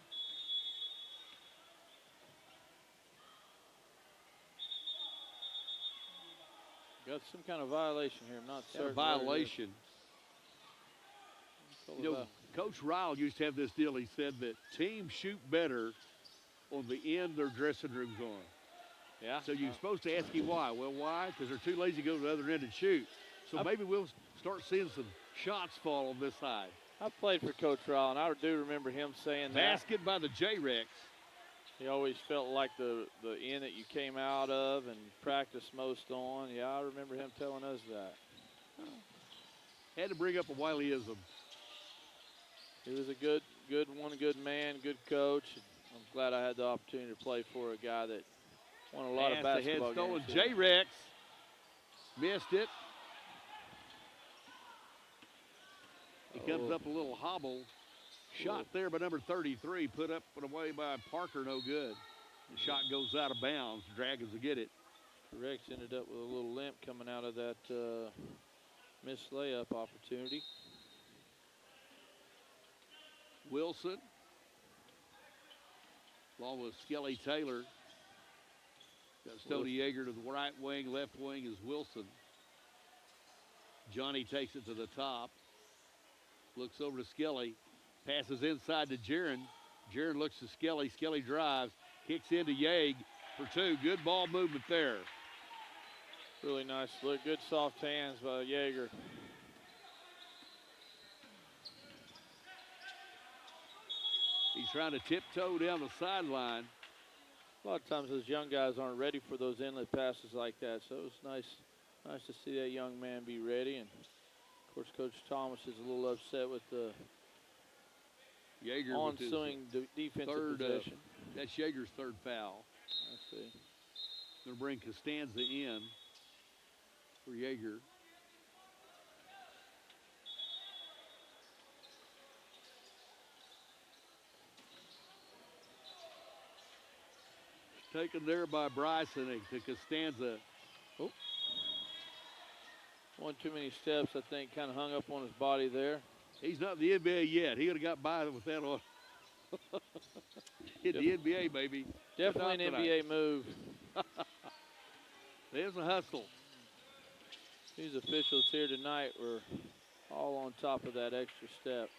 Got some kind of violation here. I'm not certain. A violation. You know, Coach Ryle used to have this deal. He said that teams shoot better on the end their dressing room's on. Yeah. So you're supposed to ask him why. Well, why? Because they're too lazy to go to the other end and shoot. So maybe we'll start seeing some shots fall on this side. I played for Coach Ryle, and I do remember him saying that. Basket by the J-Rex. He always felt like the end that you came out of and practiced most on. Yeah, I remember him telling us that. Had to bring up a Wileyism. He was a good man, good coach. I'm glad I had the opportunity to play for a guy that won a lot of basketball games. J-Rex missed it. He comes up a little hobble. Shot there by number 33, put up and away by Parker, no good. The shot goes out of bounds. Dragons will get it. Rex ended up with a little limp coming out of that missed layup opportunity. Wilson, along with Skelly Taylor. Got Stody Yeager to the right wing, left wing is Wilson. Johnny takes it to the top. Looks over to Skelly. Passes inside to Jaron. Jaron looks to Skelly. Skelly drives. Kicks into Yeag for 2. Good ball movement there. Really nice look. Good soft hands by Yeager. He's trying to tiptoe down the sideline. A lot of times those young guys aren't ready for those inlet passes like that. So it was nice to see that young man be ready. And of course, Coach Thomas is a little upset with the Yeager ensuing defensive possession. That's Yeager's 3rd foul. I see. Going to bring Costanza in for Yeager. Taken there by Bryson to Costanza. Oh. One too many steps, I think, kind of hung up on his body there. He's not in the NBA yet. He would have got by with that on. In the NBA, baby. Definitely an NBA move. There's a hustle. These officials here tonight were all on top of that extra step.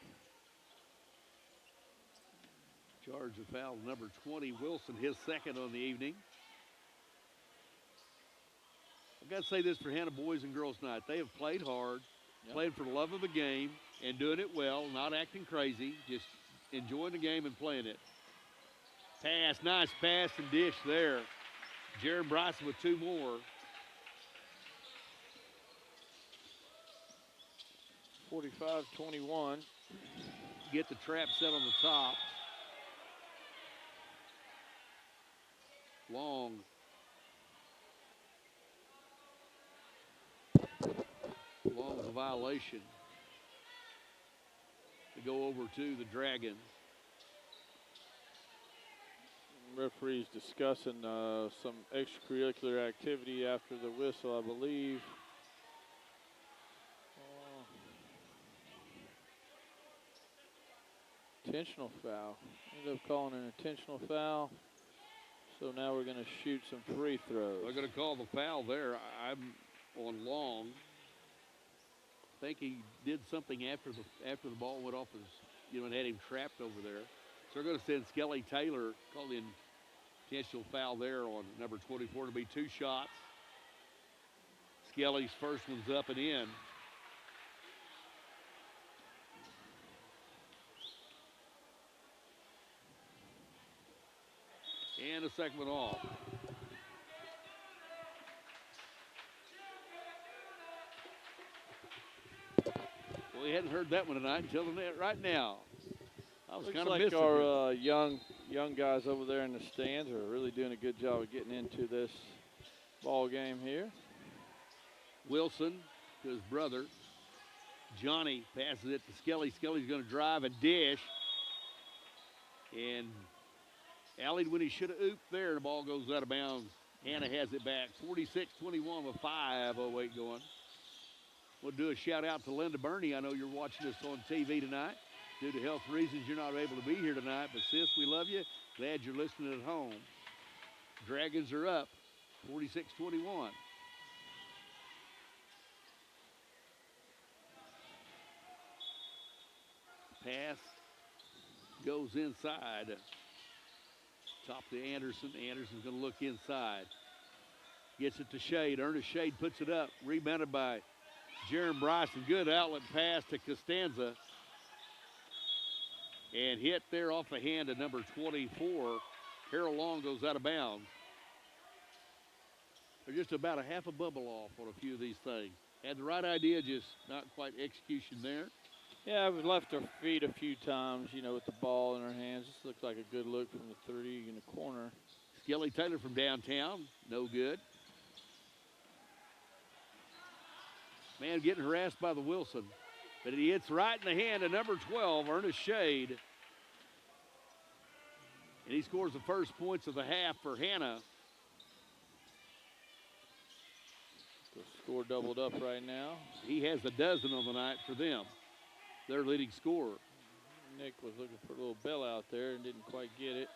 Charge of foul number 20, Wilson, his second on the evening. I've got to say this for Hanna boys and girls tonight. They have played hard, played for the love of the game, and doing it well, not acting crazy, just enjoying the game and playing it. Pass, nice pass and dish there. Jaron Bryson with 2 more. 45-21. Get the trap set on the top. Long. Long was a violation. To go over to the Dragons. Referee's discussing some extracurricular activity after the whistle, I believe. Intentional foul. Ended up calling an intentional foul. So now we're going to shoot some free throws. They're going to call the foul there. I'm on Long. I think he did something after the ball went off his, and had him trapped over there. So they're going to send Skelly Taylor, call the intentional foul there on number 24. It'll be 2 shots. Skelly's first one's up and in. And a second one off. Well, we hadn't heard that one tonight until right now. I was kind of like missing our young guys over there in the stands are really doing a good job of getting into this ball game here. Wilson to his brother. Johnny passes it to Skelly. Skelly's going to drive and dish. And alleyed when he should have ooped there. The ball goes out of bounds. Hanna has it back. 46-21 with 5:08 going. We'll do a shout out to Linda Burney. I know you're watching us on TV tonight. Due to health reasons, you're not able to be here tonight. But sis, we love you. Glad you're listening at home. Dragons are up 46-21. Pass goes inside. Top to Anderson. Anderson's going to look inside. Gets it to Shade. Ernest Shade puts it up. Rebounded by Jaron Bryson. Good outlet pass to Costanza. And hit there off the hand of number 24. Harold Long goes out of bounds. They're just about a half a bubble off on a few of these things. Had the right idea, just not quite execution there. Yeah, we've left our feet a few times, with the ball in our hands. This looks like a good look from the 3 in the corner. Skelly Taylor from downtown, no good. Man getting harassed by the Wilson. But he hits right in the hand of number 12, Ernest Shade. And he scores the first points of the half for Hanna. The score doubled up right now. He has a dozen on the night for them. Their leading scorer. Nick was looking for a little bailout there and didn't quite get it.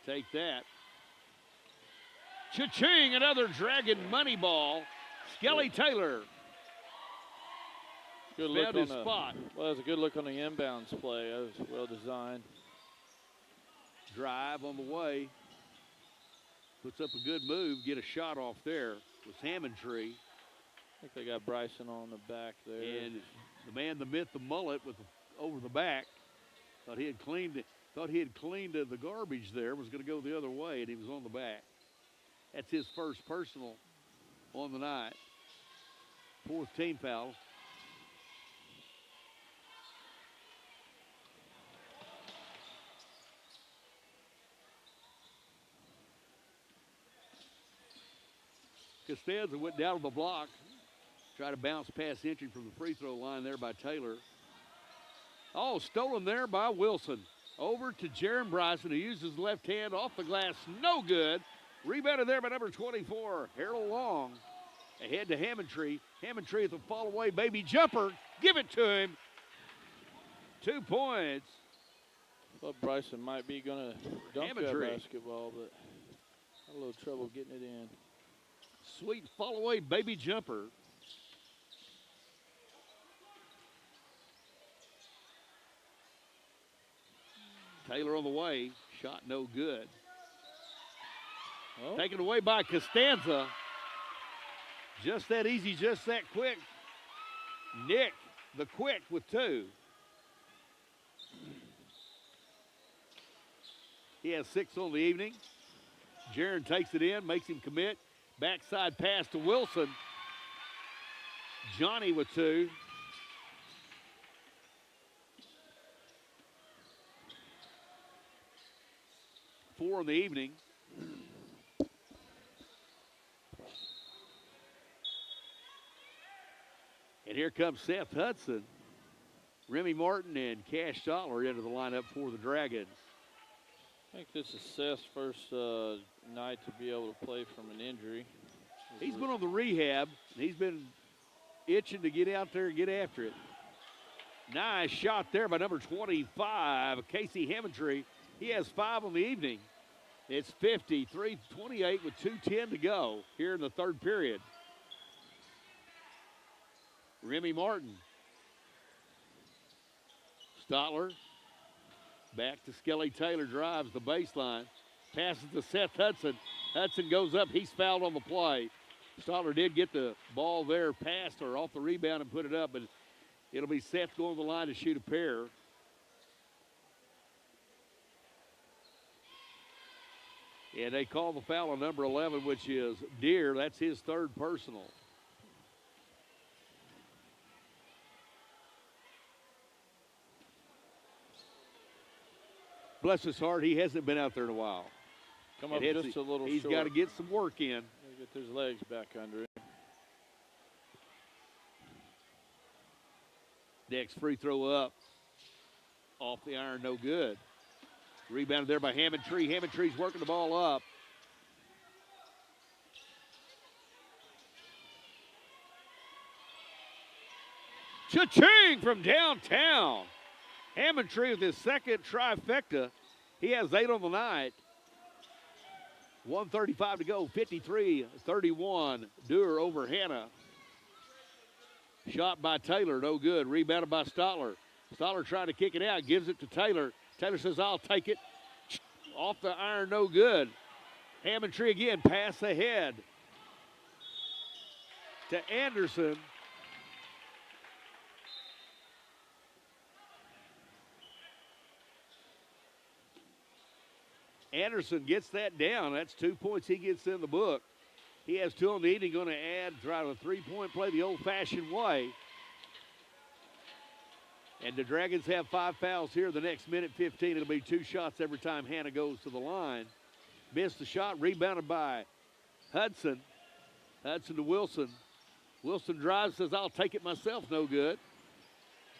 Take that. Cha-ching, another Dragon money ball. Skelly Taylor. Good look found on his the spot. Well, that was a good look on the inbounds play. That was well designed. Drive on the way. Puts up a good move. Get a shot off there with Hammondtree. I think they got Bryson on the back there. And the man, the myth, the mullet with over the back. Thought he had cleaned it. Thought he had cleaned the garbage there. Was going to go the other way, and he was on the back. That's his first personal on the night. 4th team foul. Costanza went down on the block. Tried to bounce past entry from the free throw line there by Taylor. Oh, stolen there by Wilson. Over to Jaron Bryson, who used his left hand off the glass. No good. Rebounded there by number 24, Harold Long. Ahead to Hammontree. Hammontree with the fall away baby jumper. Give it to him. 2 points. Thought Bryson might be going to dunk that basketball, but had a little trouble getting it in. Sweet fall away baby jumper. Taylor on the way. Shot no good. Oh. Taken away by Costanza. Just that easy, just that quick. Nick, the quick with 2. He has 6 on the evening. Jaron takes it in, makes him commit. Backside pass to Wilson. Johnny with 2. Four in the evening. And here comes Seth Hudson. Remy Martin and Cash Stotler into the lineup for the Dragons. I think this is Seth's first night to be able to play from an injury. He's been on the rehab, and he's been itching to get out there and get after it. Nice shot there by number 25, Casey Hammontree. He has 5 on the evening. It's 53-28 with 2:10 to go here in the third period. Remy Martin. Stotler. Back to Skelly Taylor, drives the baseline. Passes to Seth Hudson. Hudson goes up. He's fouled on the play. Stotler did get the ball there past or off the rebound and put it up, but it'll be Seth going to the line to shoot a pair. And they call the foul on number 11, which is Deer. That's his 3rd personal. Bless his heart, he hasn't been out there in a while. Come up just a little He's short. got to get some work in. Get his legs back under it. Next free throw up. Off the iron, no good. Rebounded there by Hammontree. Hammontree's working the ball up. Cha-ching from downtown. Hammontree with his 2nd trifecta. He has 8 on the night. 1:35 to go, 53-31. Dewar over Hanna. Shot by Taylor, no good. Rebounded by Stotler. Stotler trying to kick it out, gives it to Taylor. Taylor says, I'll take it. Off the iron, no good. Hammontree again, pass ahead to Anderson. Anderson gets that down. That's 2 points he gets in the book. He has 2 on the evening, going to add, try a 3-point play the old-fashioned way. And the Dragons have 5 fouls here. The next minute 15, it'll be 2 shots every time Hanna goes to the line. Missed the shot, rebounded by Hudson. Hudson to Wilson. Wilson drives, says, I'll take it myself, no good.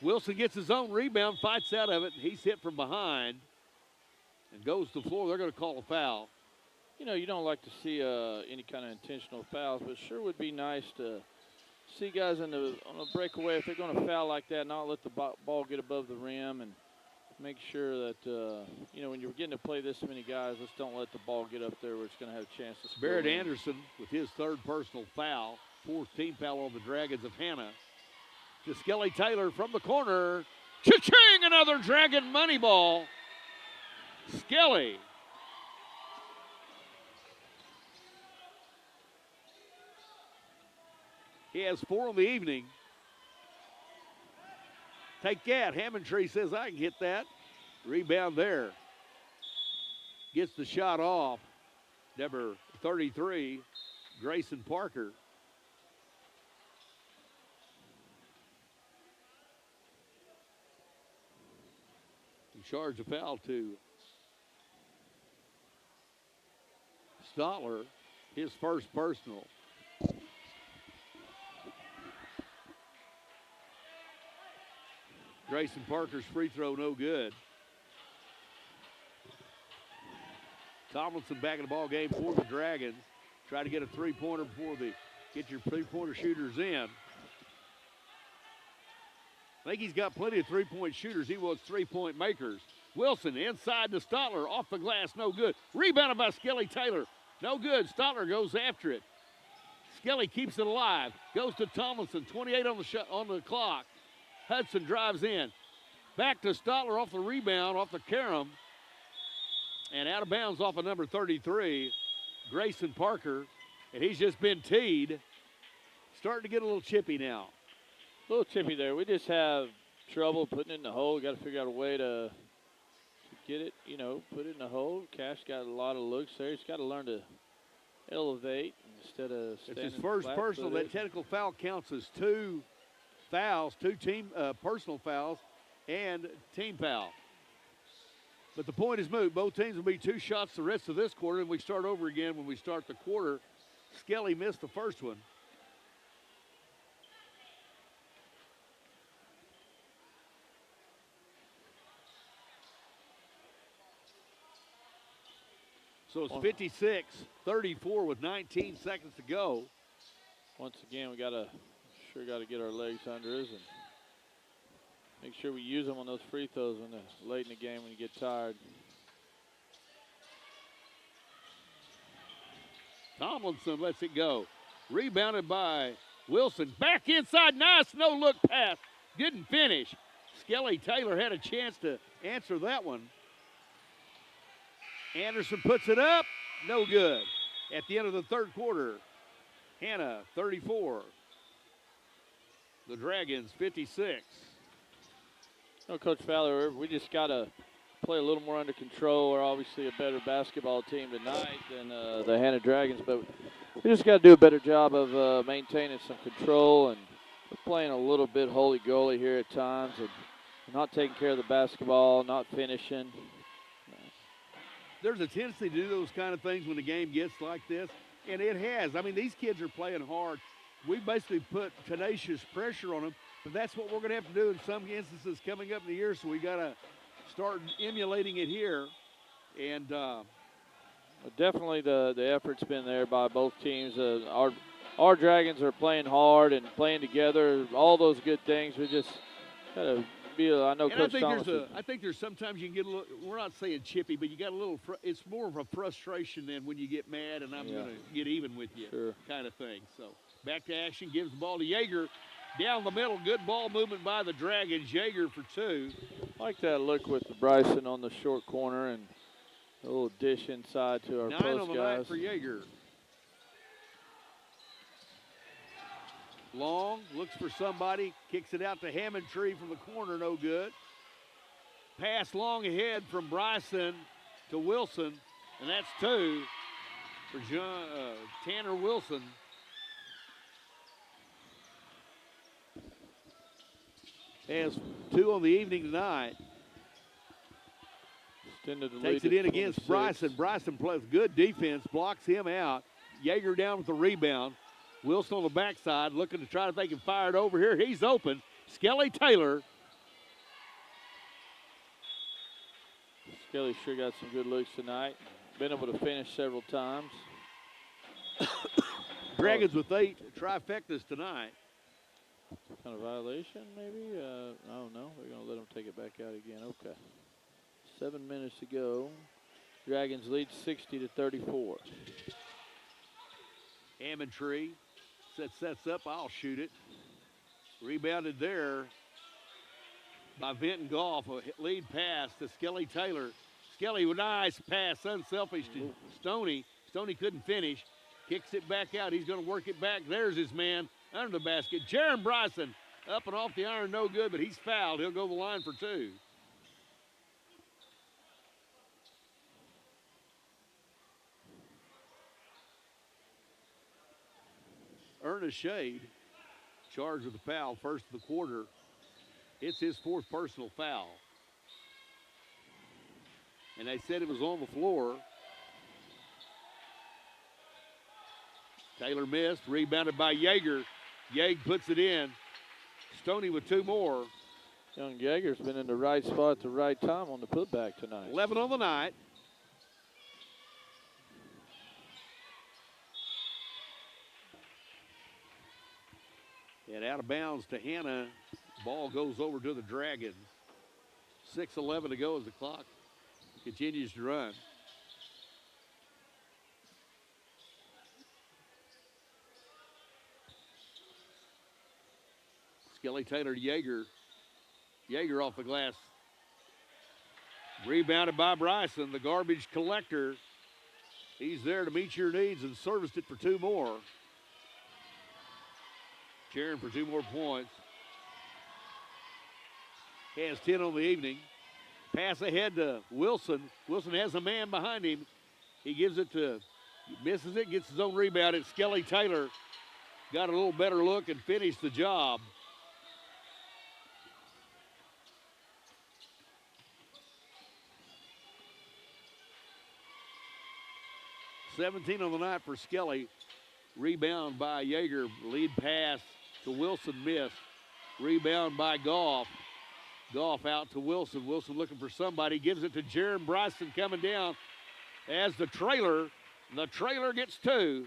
Wilson gets his own rebound, fights out of it, and he's hit from behind. And goes to the floor. They're going to call a foul. You know, you don't like to see any kind of intentional fouls, but it sure would be nice to see guys on a breakaway, if they're going to foul like that, not let the ball get above the rim, and make sure that, you know, when you're getting to play this many guys, let's don't let the ball get up there where it's going to have a chance to score. Barrett Anderson with his 3rd personal foul. 4th team foul on the Dragons of Hanna. To Skelly Taylor from the corner. Cha-ching! Another Dragon money ball. Skelly. He has 4 on the evening. Take that. Hammontree says, I can hit that. Rebound there. Gets the shot off. Number 33, Grayson Parker. He charged a foul to Stotler, his 1st personal. Grayson Parker's free throw no good. Tomlinson back in the ball game for the Dragons. Try to get a 3-pointer before the Get your three-pointer shooters in. I think he's got plenty of three-point shooters. He wants three-point makers. Wilson inside to Stotler. Off the glass, no good. Rebounded by Skelly Taylor. No good. Stotler goes after it. Skelly keeps it alive. Goes to Tomlinson. 28 on the clock. Hudson drives in. Back to Stotler off the rebound, off the carom. And out of bounds off of number 33, Grayson Parker. And he's just been teed. Starting to get a little chippy now. A little chippy there. We just have trouble putting it in the hole. We got to figure out a way to get it, put it in the hole. Cash got a lot of looks there. He's got to learn to elevate instead of standing. It's his first personal. That technical foul counts as two fouls, two team personal fouls, and team foul. But the point is moot. Both teams will be 2 shots the rest of this quarter, and we start over again when we start the quarter. Skelly missed the first one. So it's 56-34 with 19 seconds to go. Once again, we got to get our legs under us and make sure we use them on those free throws late in the game when you get tired. Tomlinson lets it go. Rebounded by Wilson. Back inside, nice no-look pass. Didn't finish. Skelly Taylor had a chance to answer that one. Anderson puts it up, no good. At the end of the third quarter, Hanna 34. The Dragons 56. Coach Fowler, we just got to play a little more under control. We're obviously a better basketball team tonight than the Hanna Dragons, but we just got to do a better job of maintaining some control, and we're playing a little bit holy-goalie here at times and not taking care of the basketball, not finishing. There's a tendency to do those kind of things when the game gets like this, and it has. I mean, these kids are playing hard. We basically put tenacious pressure on them, but that's what we're going to have to do in some instances coming up in the year, so we got to start emulating it here. And definitely the effort's been there by both teams. Our Dragons are playing hard and playing together, all those good things. We just got to – I know Coach Thomas. I think there's sometimes you can get a little. We're not saying chippy, but you got a little. It's more of a frustration than when you get mad and I'm going to get even with you, kind of thing. So back to action. Gives the ball to Yeager, down the middle. Good ball movement by the Dragons. Yeager for 2. I like that look with the Bryson on the short corner and a little dish inside to our 9 post on the guys. night for Yeager. Long, looks for somebody, kicks it out to Hammondtree from the corner, no good. Pass long ahead from Bryson to Wilson, and that's 2 for Tanner Wilson. Has 2 on the evening tonight. Takes it in against Bryson. Bryson plays good defense, blocks him out. Yeager down with the rebound. Wilson on the backside, looking to try if they can fire it over here. He's open. Skelly Taylor. Skelly sure got some good looks tonight. Been able to finish several times. Dragons with 8 trifectas tonight. Kind of violation, maybe? I don't know. We're going to let them take it back out again. Okay. 7 minutes to go. Dragons lead 60-34. Hammondtree sets up. I'll shoot it. Rebounded there by Vinton Goff. A lead pass to Skelly Taylor. Skelly with a nice pass, unselfish to Stoney. Stoney couldn't finish. Kicks it back out. He's going to work it back. There's his man under the basket. Jaron Bryson up and off the iron, no good, but he's fouled. He'll go to the line for 2. Ernest Shade charged with the foul first of the quarter. It's his 4th personal foul. And they said it was on the floor. Taylor missed, rebounded by Yeager. Yeager puts it in. Stoney with 2 more. Young Yeager's been in the right spot at the right time on the putback tonight. 11 on the night. And out of bounds to Hanna. Ball goes over to the Dragons. 6:11 to go as the clock continues to run. Skelly Taylor to Yeager. Yeager off the glass. Rebounded by Bryson, the garbage collector. He's there to meet your needs and serviced it for 2 more. Cheering for 2 more points. Has 10 on the evening. Pass ahead to Wilson. Wilson has a man behind him. He gives it to, misses it, gets his own rebound. It's Skelly Taylor. Got a little better look and finished the job. $17 on the night for Skelly. Rebound by Yeager. Lead pass to Wilson, missed. Rebound by Goff. Goff out to Wilson. Wilson looking for somebody. Gives it to Jaron Bryson coming down as the trailer. The trailer gets 2.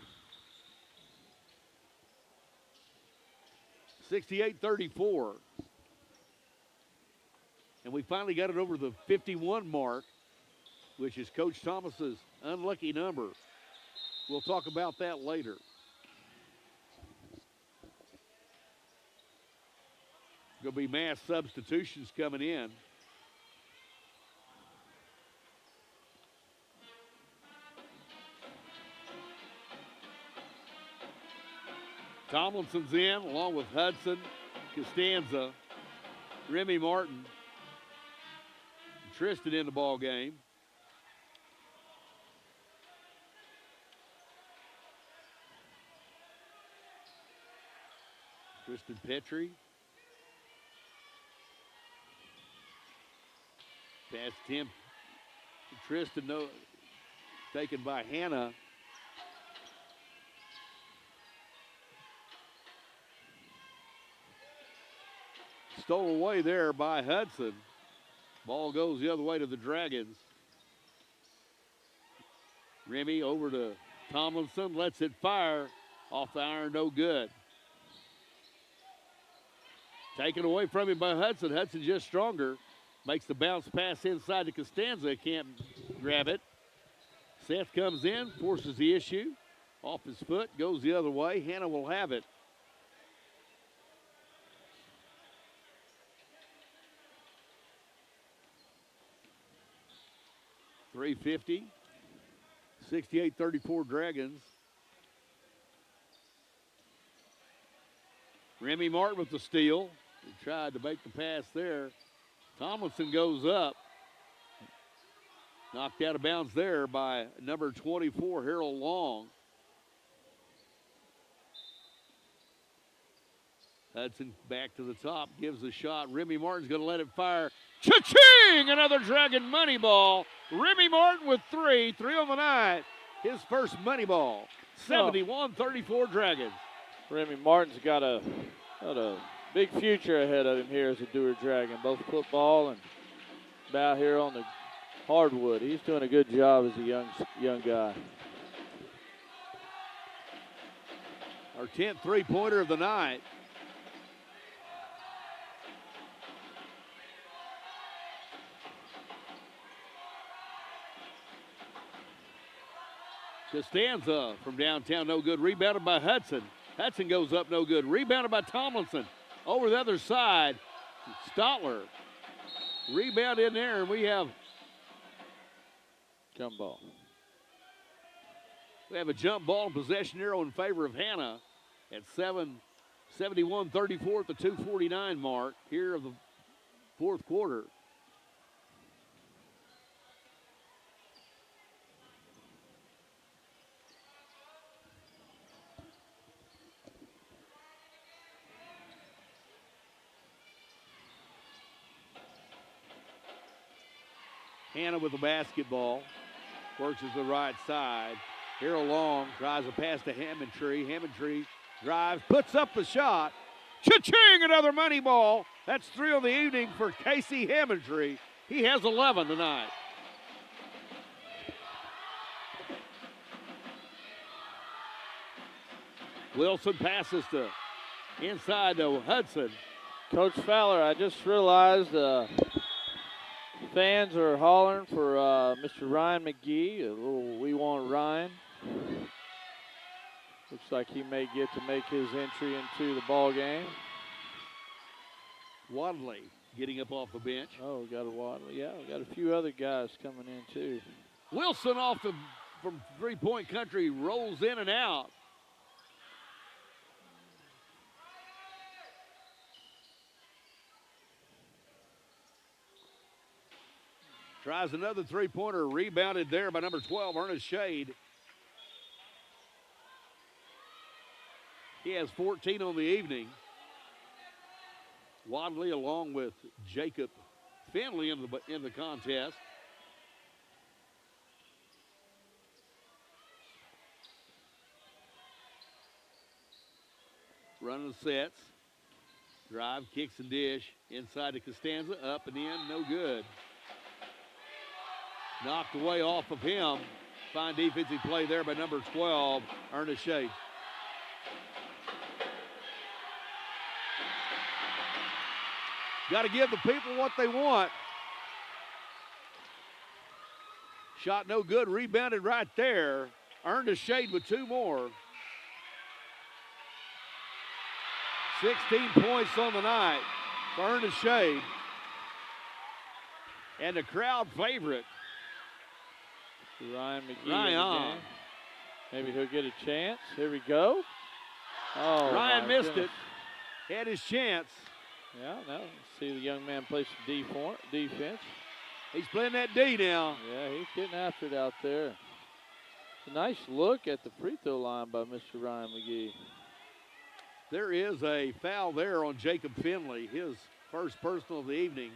68-34. And we finally got it over the 51 mark, which is Coach Thomas's unlucky number. We'll talk about that later. Going to be mass substitutions coming in. Tomlinson's in along with Hudson, Costanza, Remy Martin, Tristan in the ball game. Tristan Petrie. Pass Tim. Tristan taken by Hanna. Stole away there by Hudson. Ball goes the other way to the Dragons. Remy over to Tomlinson. Lets it fire. Off the iron, no good. Taken away from him by Hudson. Hudson just stronger. Makes the bounce pass inside to Costanza. Can't grab it. Seth comes in, forces the issue. Off his foot, goes the other way. Hanna will have it. .350. 68-34 Dragons. Remy Martin with the steal. He tried to make the pass there. Tomlinson goes up. Knocked out of bounds there by number 24, Harold Long. Hudson back to the top, gives the shot. Remy Martin's going to let it fire. Cha-ching! Another Dragon money ball. Remy Martin with 3 on the night. His first money ball. 71-34 Dragons. Remy Martin's got a big future ahead of him here as a Dewar Dragon, both football and out here on the hardwood. He's doing a good job as a young guy. Our 10th three-pointer of the night. Costanza from downtown, no good. Rebounded by Hudson. Hudson goes up, no good. Rebounded by Tomlinson. Over the other side, Stotler. Rebound in there, and we have jump ball. We have a jump ball and possession arrow in favor of Hanna at 71-34 at the 2:49 mark here of the fourth quarter. Hanna with the basketball. Works to the right side. Harold Long drives a pass to Hammondtree. Hammondtree drives, puts up the shot. Cha-ching, another money ball. That's 3 on the evening for Casey Hammondtree. He has 11 tonight. Wilson passes to inside to Hudson. Coach Fowler, I just realized fans are hollering for Mr. Ryan McGee. A little "We Want Ryan." Looks like he may get to make his entry into the ball game. Wadley getting up off the bench. Oh, we got a Wadley. Yeah, we got a few other guys coming in too. Wilson from three-point country rolls in and out. Tries another three-pointer, rebounded there by number 12, Ernest Shade. He has 14 on the evening. Wadley along with Jacob Finley in the contest. Running the sets. Drive, kicks and dish. Inside to Costanza, up and in, no good. Knocked away off of him. Fine defensive play there by number 12, Ernest Shade. Got to give the people what they want. Shot no good, rebounded right there. Ernest Shade with two more. 16 points on the night for Ernest Shade. And the crowd favorite. Ryan McGee. Ryan. Maybe he'll get a chance. Here we go. Oh, Ryan missed it. Had his chance. Yeah, now see the young man play some defense. He's playing that D now. Yeah, he's getting after it out there. A nice look at the free throw line by Mr. Ryan McGee. There is a foul there on Jacob Finley, his first personal of the evening.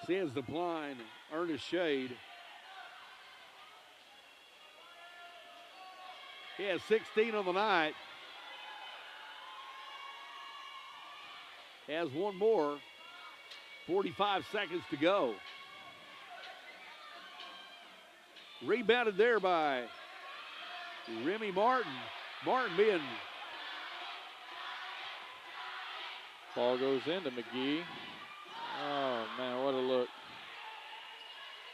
Sends the blind Ernest Shade. He has 16 on the night. Has one more. 45 seconds to go. Rebounded there by Remy Martin. Martin being... Ball goes into McGee. Oh, man, what a look.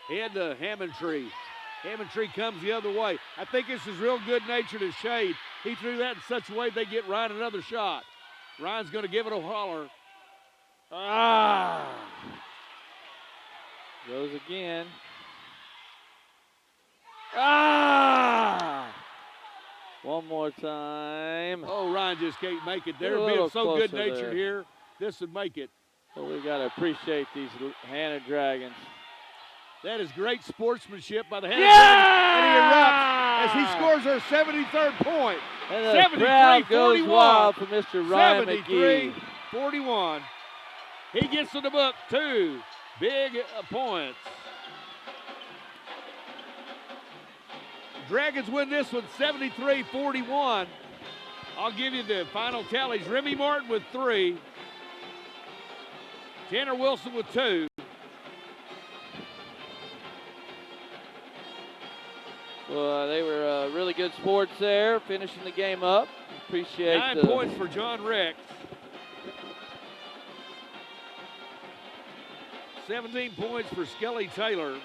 Head to Hammondtree. Hammondtree comes the other way. I think this is real good-natured to Shade. He threw that in such a way they get Ryan another shot. Ryan's going to give it a holler. Goes again. One more time. Oh, Ryan just can't make it. They're A being little so closer good-natured there. here. This would make it. Well, we got to appreciate these Hanna Dragons. That is great sportsmanship by the Hanna Dragons. And he erupts as he scores her 73rd point. And the crowd goes wild for Mr. Ryan McGee. 73-41. He gets to the book, 2 big points. Dragons win this one 73-41. I'll give you the final tallies. Remy Martin with 3. Tanner Wilson with 2. Well, they were really good sports there, finishing the game up. Appreciate 9 points for John Rex. 17 points for Skelly Taylor.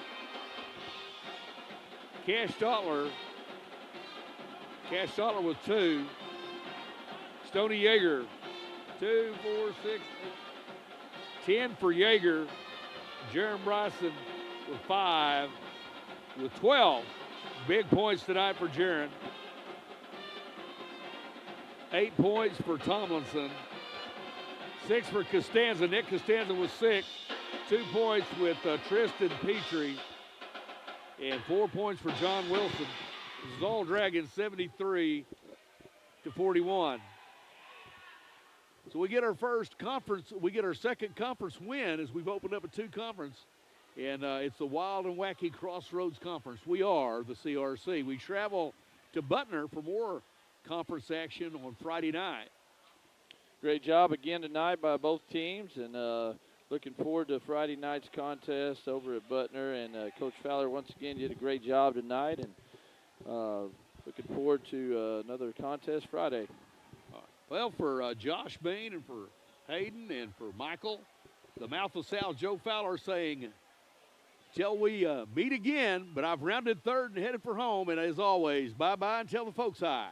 Cash Stotler with 2. Stoney Yeager, 2, 4, 6, 10 for Yeager. Jaron Bryson with 5, with 12. Big points tonight for Jaron. 8 points for Tomlinson. 6 for Costanza. Nick Costanza with 6. 2 points with Tristan Petrie. And 4 points for John Wilson. This is all Dragons 73-41. So we get our second conference win as we've opened up a 2 conference. And it's the Wild and Wacky Crossroads Conference. We are the CRC. We travel to Butner for more conference action on Friday night. Great job again tonight by both teams, and looking forward to Friday night's contest over at Butner. And Coach Fowler, once again, did a great job tonight, and looking forward to another contest Friday. Well, for Josh Bain and for Hayden and for Michael, the Mouth of South, Joe Fowler saying, till we meet again, but I've rounded third and headed for home. And as always, bye-bye and tell the folks hi.